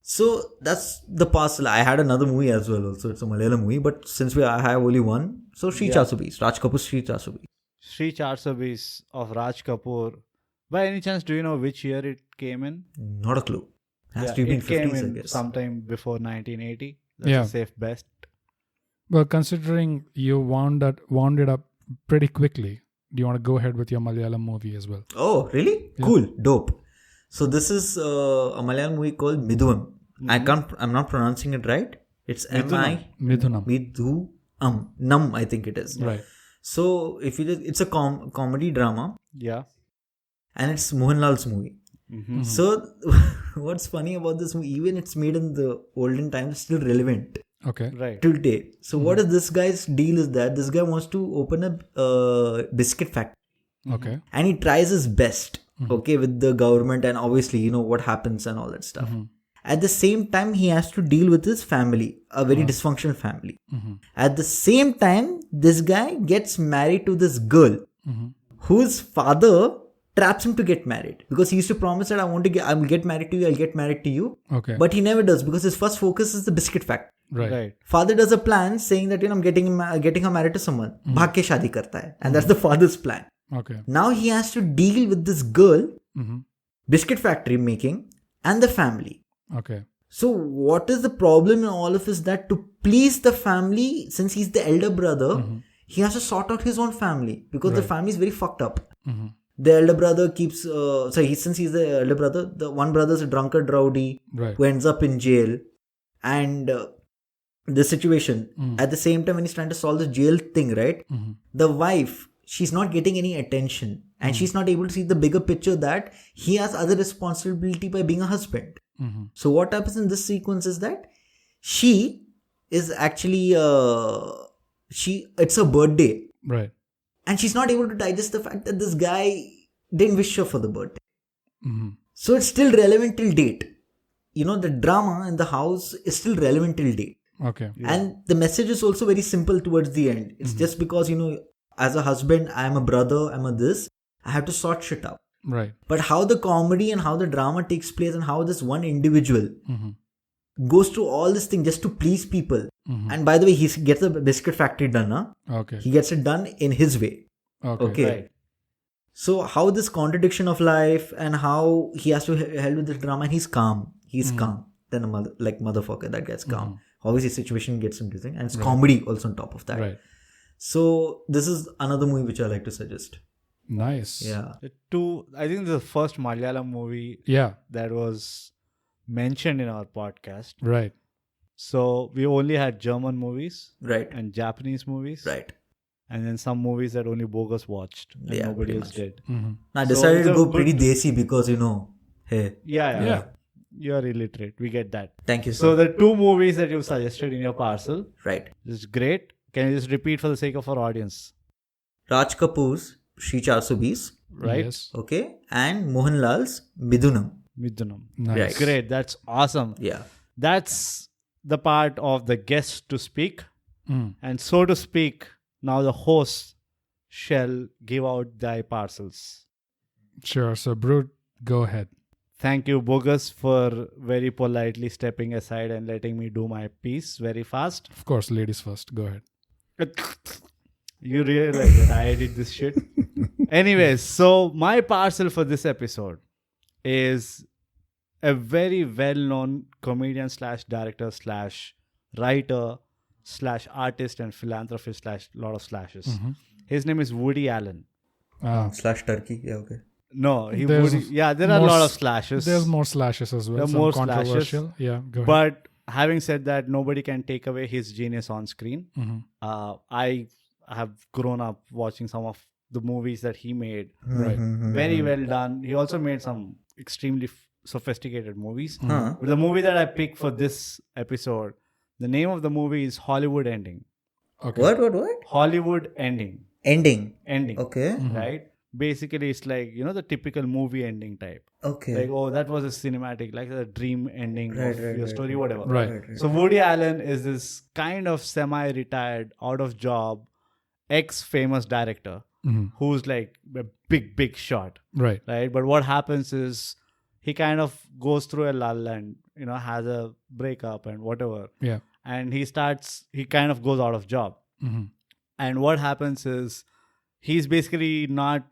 So that's the parcel. I had another movie as well also. It's a Malayalam movie. But since I have only one, so Shree 420. Raj Kapoor's Shree 420. Shree 420 of Raj Kapoor. By any chance, do you know which year it came in? Not a clue. Has to be in it came 50s, I in guess. sometime before 1980. That's a safe bet. Well, considering you wound it up pretty quickly, do you want to go ahead with your Malayalam movie as well? Oh, really? Yeah. Cool. Dope. So this is a Malayalam movie called Midhunam. I'm not pronouncing it right. It's Midhunam. Nam, I think it is. Right. So it's a comedy drama. Yeah. And it's Mohanlal's movie. So what's funny about this movie, even it's made in the olden times, it's still relevant. Okay. Right. Till date. So what is this guy's deal is that this guy wants to open a biscuit factory. Okay. And he tries his best, okay, with the government and obviously, what happens and all that stuff. At the same time, he has to deal with his family, a very dysfunctional family. At the same time, this guy gets married to this girl whose father traps him to get married, because he used to promise that I will get married to you, I'll get married to you. Okay. But he never does, because his first focus is the biscuit factory. Right. Father does a plan saying that, I'm getting her married to someone. Bhag ke shaadi karta hai. And that's the father's plan. Okay. Now he has to deal with this girl, biscuit factory making, and the family. Okay. So what is the problem in all of this? That to please the family, since he's the elder brother, he has to sort out his own family, because the family is very fucked up. The elder brother keeps, since he's the elder brother, the one brother is a drunkard rowdy who ends up in jail. And the situation, at the same time when he's trying to solve the jail thing, right? The wife, she's not getting any attention, and she's not able to see the bigger picture that he has other responsibility by being a husband. So what happens in this sequence is that she is actually it's her birthday, Right. and she's not able to digest the fact that this guy didn't wish her for the birthday. So it's still relevant till date. The drama in the house is still relevant till date. Okay. And the message is also very simple towards the end. It's just because, as a husband, I'm a brother, I'm a this, I have to sort shit out. Right. But how the comedy and how the drama takes place, and how this one individual goes through all this thing just to please people. And by the way, he gets the biscuit factory done. Okay. He gets it done in his way. Okay. Right. So how this contradiction of life, and how he has to hell with this drama, and he's calm. He's calm. Then a motherfucker that gets calm. Obviously, situation gets interesting, and it's comedy also on top of that. Right. So this is another movie which I like to suggest. Nice. Yeah. I think the first Malayalam movie Yeah. that was mentioned in our podcast. Right. So we only had German movies Right. and Japanese movies. Right. And then some movies that only Bogus watched and Yeah, nobody pretty else much. did. I So decided it's to a go good- pretty desi because, hey. Yeah. You're illiterate. We get that. Thank you, So sir. the two movies that you suggested in your parcel Right. is great. Can you just repeat for the sake of our audience? Raj Kapoor's Shree 420, Right? Yes. okay, and Mohanlal's Midhunam. Midhunam. Nice. Right. Great. That's awesome. Yeah. That's the part of the guest to speak. Mm. And so to speak, now the host shall give out thy parcels. Sure. So, Brut, go ahead. Thank you, Bogus, for very politely stepping aside and letting me do my piece very fast. Of course, ladies first. Go ahead. You realize that I did this shit? Anyways, so my parcel for this episode is a very well-known comedian slash director slash writer slash artist and philanthropist slash lot of slashes. His name is Woody Allen. Slash Turkey. Yeah, okay. No, There are a lot of slashes. There's more slashes as well. There are Some more controversial. slashes. Yeah, go ahead. But having said that, nobody can take away his genius on screen. I have grown up watching some of the movies that he made. Right. Very well done. He also made some extremely sophisticated movies. Huh. But the movie that I picked for this episode, the name of the movie is Hollywood Ending. Okay. What? Hollywood Ending. Ending. Okay. Okay. Right? Basically, it's like, the typical movie ending type. Okay. Like, oh, that was a cinematic, like a dream ending of your story, whatever. Right. So Woody Allen is this kind of semi-retired, out of job, ex-famous director who's like a big shot, Right. right? But what happens is he kind of goes through a lull and, has a breakup and whatever. Yeah. And he kind of goes out of job. And what happens is he's basically not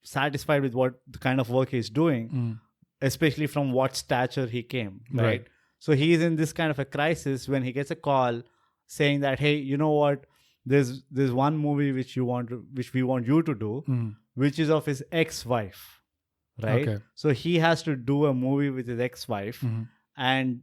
satisfied with what the kind of work he's doing, especially from what stature he came, right? So he's in this kind of a crisis when he gets a call saying that, hey, you know what? There's one movie which we want you to do, which is of his ex-wife, right? Okay. So he has to do a movie with his ex-wife, and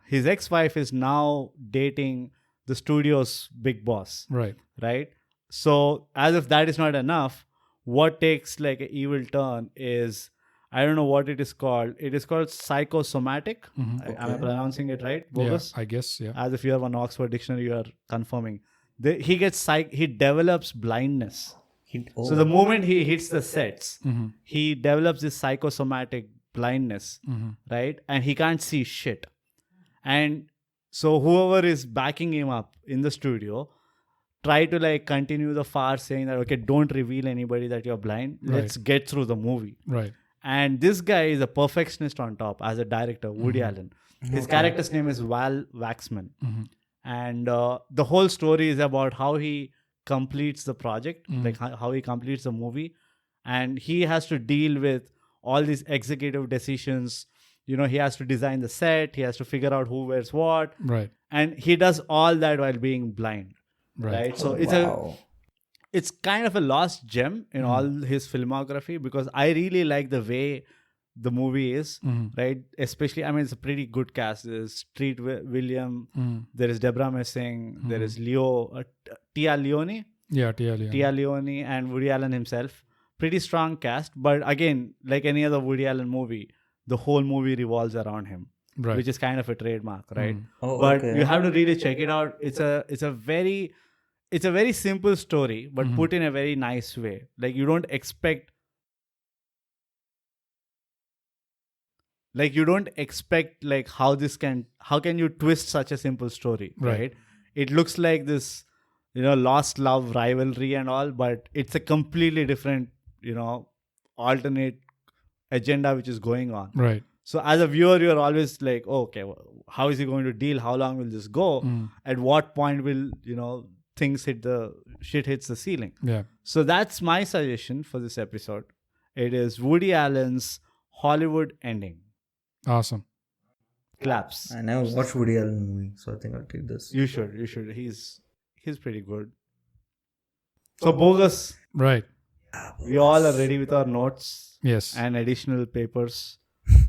his ex-wife is now dating the studio's big boss, Right. right? So as if that is not enough, what takes like an evil turn is, I don't know what it is called. It is called psychosomatic. Am I pronouncing it right, Bogus? Yeah, I guess. Yeah. As if you have an Oxford dictionary, you are confirming. He develops blindness. So the moment he hits the sets, he develops this psychosomatic blindness, right? And he can't see shit. And so whoever is backing him up in the studio try to like continue the farce, saying that, okay, don't reveal anybody that you're blind. Let's get through the movie. Right. And this guy is a perfectionist on top as a director, Woody Allen. His character's name is Val Waxman. And the whole story is about how he completes the project, like how he completes the movie. And he has to deal with all these executive decisions. You know, he has to design the set. He has to figure out who wears what. Right. And he does all that while being blind. Right. So it's kind of a lost gem in all his filmography, because I really like the way the movie is, right? Especially, I mean, it's a pretty good cast. There's Street William, there is Deborah Messing, there is Leo, Tia Leone. Yeah, Tia Leone. Tia Leone and Woody Allen himself. Pretty strong cast. But again, like any other Woody Allen movie, the whole movie revolves around him, Right. which is kind of a trademark, right? Oh, But okay. you have to really check it out. It's a very simple story, but put in a very nice way. Like you don't expect like how can you twist such a simple story, right? It looks like this, lost love rivalry and all, but it's a completely different, alternate agenda which is going on. Right. So as a viewer, you're always like, oh, okay, how is he going to deal? How long will this go? At what point will, things shit hits the ceiling? Yeah. So that's my suggestion for this episode. It is Woody Allen's Hollywood Ending. Awesome. Claps. I never watched Woody Allen movie, so I think I'll take this. You should. He's pretty good. So Bogus, Right. we all are ready with our notes Yes. and additional papers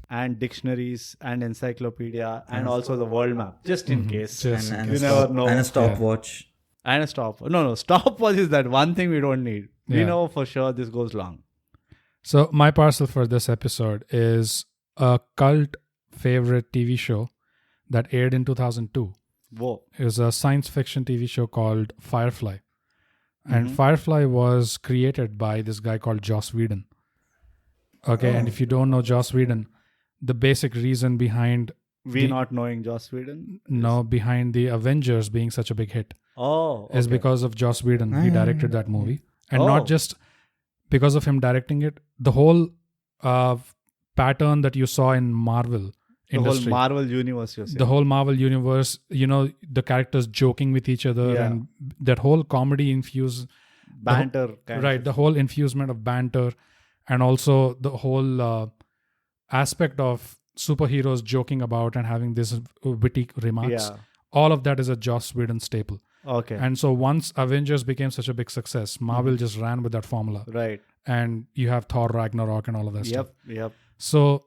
and dictionaries and encyclopedia and also the world map, just in case. Just And You a never know. And a stopwatch. And a stop. No, stopwatch is that one thing we don't need. We Yeah. know for sure this goes long. So my parcel for this episode is a cult favorite TV show that aired in 2002. Whoa. It was a science fiction TV show called Firefly. And Firefly was created by this guy called Joss Whedon. Okay, and if you don't know Joss Whedon, the basic reason behind Not knowing Joss Whedon? behind the Avengers being such a big hit Oh. is okay. because of Joss Whedon. He directed that movie. And Oh. not just because of him directing it, the whole pattern that you saw in Marvel the industry. whole Marvel universe, you're saying. The whole Marvel universe, the characters joking with each other Yeah. and that whole comedy infuse, banter. Kind right? of. The whole infusement of banter, and also the whole aspect of superheroes joking about and having these witty remarks. Yeah. All of that is a Joss Whedon staple. Okay. And so once Avengers became such a big success, Marvel just ran with that formula. Right. And you have Thor Ragnarok and all of that stuff. Yep. So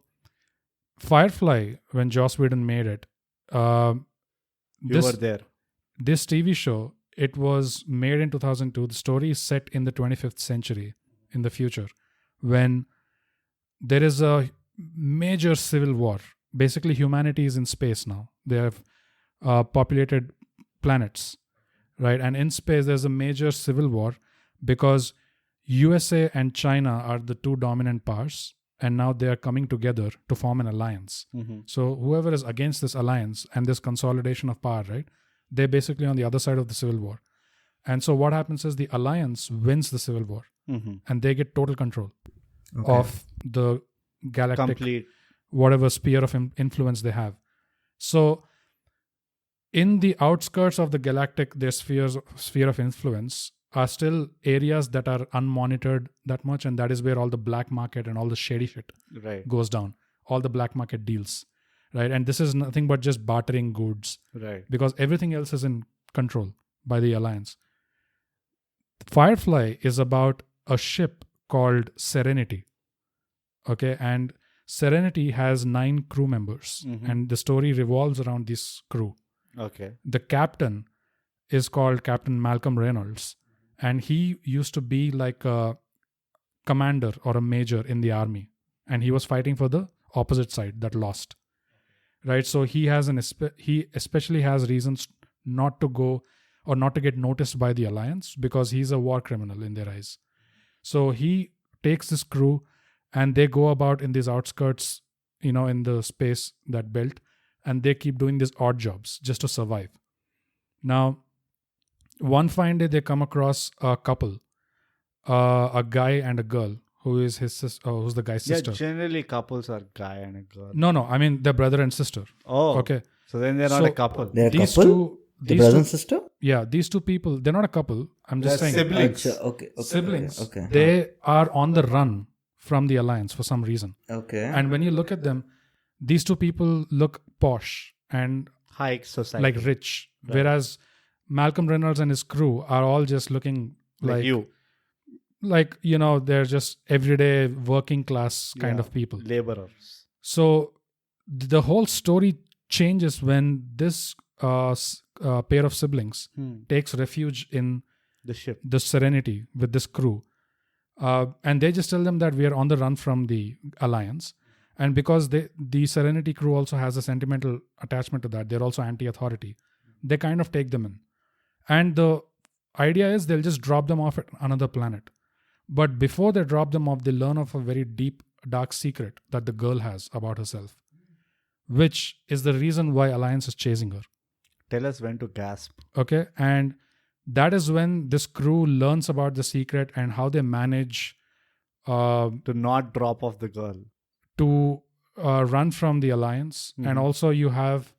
Firefly, when Joss Whedon made it, You were there. this TV show, it was made in 2002. The story is set in the 25th century in the future, when there is a major civil war. Basically, humanity is in space now. They have populated planets, right? And in space, there's a major civil war because USA and China are the two dominant powers, and now they are coming together to form an alliance. So whoever is against this alliance and this consolidation of power, right? They're basically on the other side of the civil war. And so what happens is the alliance wins the civil war, and they get total control of the galactic, Complete. whatever sphere of influence they have. So in the outskirts of the galactic, their sphere of influence are still areas that are unmonitored that much, and that is where all the black market and all the shady shit Right. goes down. All the black market deals, right? And this is nothing but just bartering goods, Right. because everything else is in control by the alliance. Firefly is about a ship called Serenity. Okay, and Serenity has 9 crew members, and the story revolves around this crew. Okay. The captain is called Captain Malcolm Reynolds, and he used to be like a commander or a major in the army, and he was fighting for the opposite side that lost. Right, so he has he especially has reasons not to go or not to get noticed by the alliance because he's a war criminal in their eyes. So he takes this crew and they go about in these outskirts, in the space that belt, and they keep doing these odd jobs just to survive. Now, one fine day they come across a couple, a guy and a girl who is his sister, who's the guy's sister. Yeah, generally couples are guy and a girl. No, I mean they're brother and sister. Oh, Okay. So then they're not a couple. They're a These couple? two, The these brother two, and sister? yeah, these two people, they're not a couple. I'm just They're saying. siblings. Okay. Siblings. Okay. They are on the run from the alliance for some reason. Okay. And when you look at them, these two people look posh and High society. like rich, whereas Malcolm Reynolds and his crew are all just looking like you. like they're just everyday working class kind Yeah. of people. Laborers. So the whole story changes when this pair of siblings takes refuge in The ship. the Serenity with this crew. And they just tell them that we are on the run from the Alliance. And because the Serenity crew also has a sentimental attachment to that, they're also anti-authority. They kind of take them in. And the idea is they'll just drop them off at another planet. But before they drop them off, they learn of a very deep, dark secret that the girl has about herself, which is the reason why Alliance is chasing her. Tell us when to gasp. Okay. And that is when this crew learns about the secret and how they manage To not drop off the girl. to run from the Alliance. And also you have,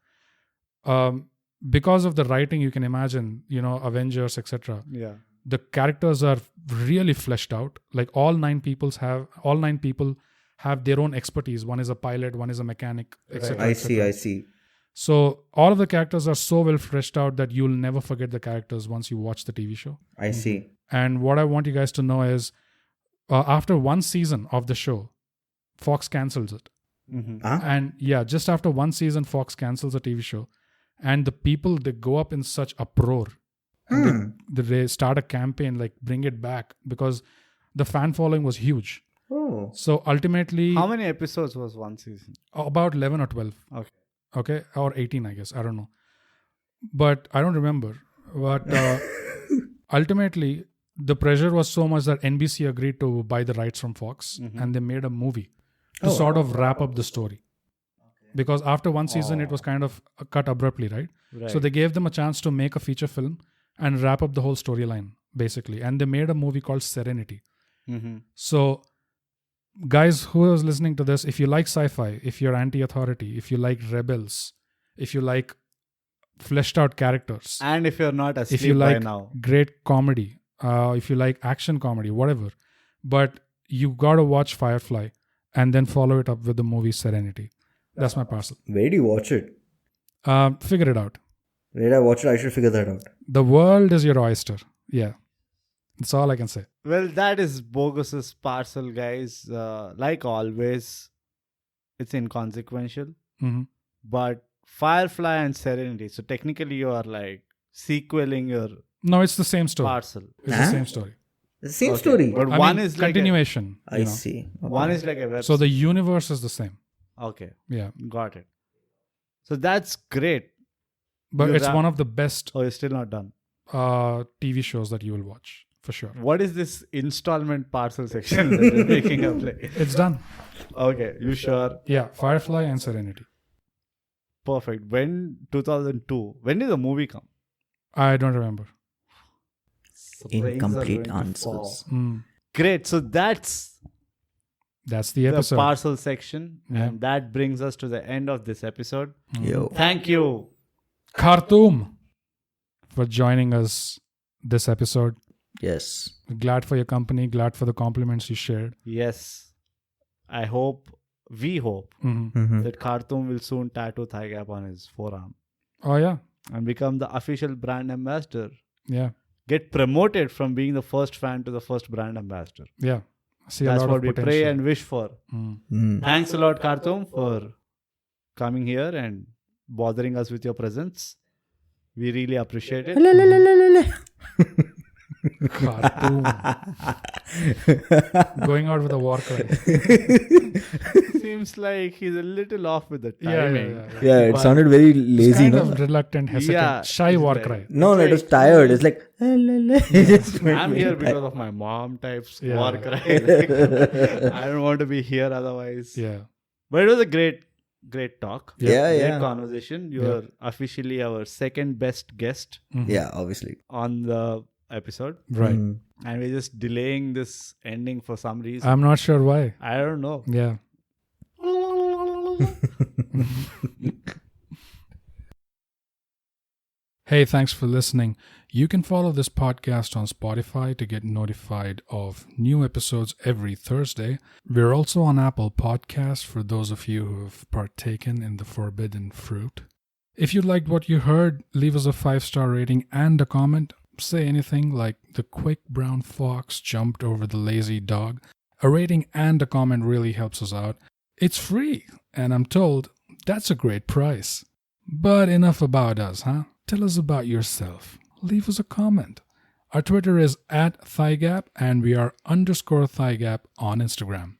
because of the writing, you can imagine, Avengers, etc. Yeah. The characters are really fleshed out. Like all nine people have their own expertise. One is a pilot, one is a mechanic, etc. I see. So all of the characters are so well fleshed out that you'll never forget the characters once you watch the TV show. I see. And what I want you guys to know is, after one season of the show, Fox cancels it. Huh? And yeah, just after one season, Fox cancels the TV show. And the people, they go up in such uproar. And they start a campaign, like bring it back, because the fan following was huge. Oh. So ultimately, How many episodes was one season? about 11 or 12. Okay. Or 18, I guess. I don't know. But I don't remember. But ultimately, the pressure was so much that NBC agreed to buy the rights from Fox, and they made a movie to sort of wrap up the story. Because after one season, it was kind of cut abruptly, right? So they gave them a chance to make a feature film and wrap up the whole storyline, basically. And they made a movie called Serenity. So, guys who is listening to this, if you like sci-fi, if you're anti-authority, if you like rebels, if you like fleshed out characters, And if you're not asleep if you by like now. great comedy, if you like action comedy, whatever, but you gotta watch Firefly and then follow it up with the movie Serenity. That's my parcel. Where do you watch it? Figure it out. Where did I watch it? I should figure that out. The world is your oyster. Yeah. That's all I can say. Well, that is Bogus's Parcel, guys. Like always, it's inconsequential. Mhm. But Firefly and Serenity. So technically, you are like sequeling your No, it's the same story. Parcel. It's Huh? the same story. It's the same story. But I one mean, is like continuation. I see. one is like a web. So the universe is the same. Okay, Yeah. got it. So that's great. But You it's wrap- one of the best Oh, you're still not done. TV shows that you will watch, for sure. What is this installment parcel section that you're making up? Like? It's done. Okay, you sure? Yeah. Firefly and Serenity. Perfect. When 2002? When did the movie come? I don't remember. Brains are Incomplete going to fall. answers. Great. So that's That's the the episode. parcel section, Yeah. and that brings us to the end of this episode. Yo. Thank you. Khartoum, for joining us this episode. Yes. Glad for your company. Glad for the compliments you shared. Yes, we hope Mhm. that Khartoum will soon tattoo ThyGap on his forearm Oh, yeah. and become the official brand ambassador. Yeah. Get promoted from being the first fan to the first brand ambassador. Yeah. See a That's lot what of we potential. pray and wish for. Thanks a lot, Khartoum, for coming here and bothering us with your presence. We really appreciate it. Khartoum. Going out with a war cry. Seems like he's a little off with the Yeah, timing. Yeah, it But- sounded very lazy, Kind no? of reluctant, hesitant, Yeah, shy it's war like- cry. No, it was tired. It's like, it just went I'm very here because of my mom types Yeah. war cry. Like, I don't want to be here otherwise. Yeah. But it was a great great talk. Yeah, Great yeah. conversation. You're officially our second best guest Yeah, obviously. on the episode. Right. And we're just delaying this ending for some reason. I'm not sure why. I don't know. Yeah. Hey, thanks for listening. You can follow this podcast on Spotify to get notified of new episodes every Thursday. We're also on Apple Podcasts for those of you who have partaken in the forbidden fruit. If you liked what you heard, leave us a 5-star rating and a comment. Say anything like the quick brown fox jumped over the lazy dog. A rating and a comment really helps us out. It's free, and I'm told that's a great price. But enough about us, huh? Tell us about yourself. Leave us a comment. Our Twitter is @ThyGap, and we are _ThyGap on Instagram.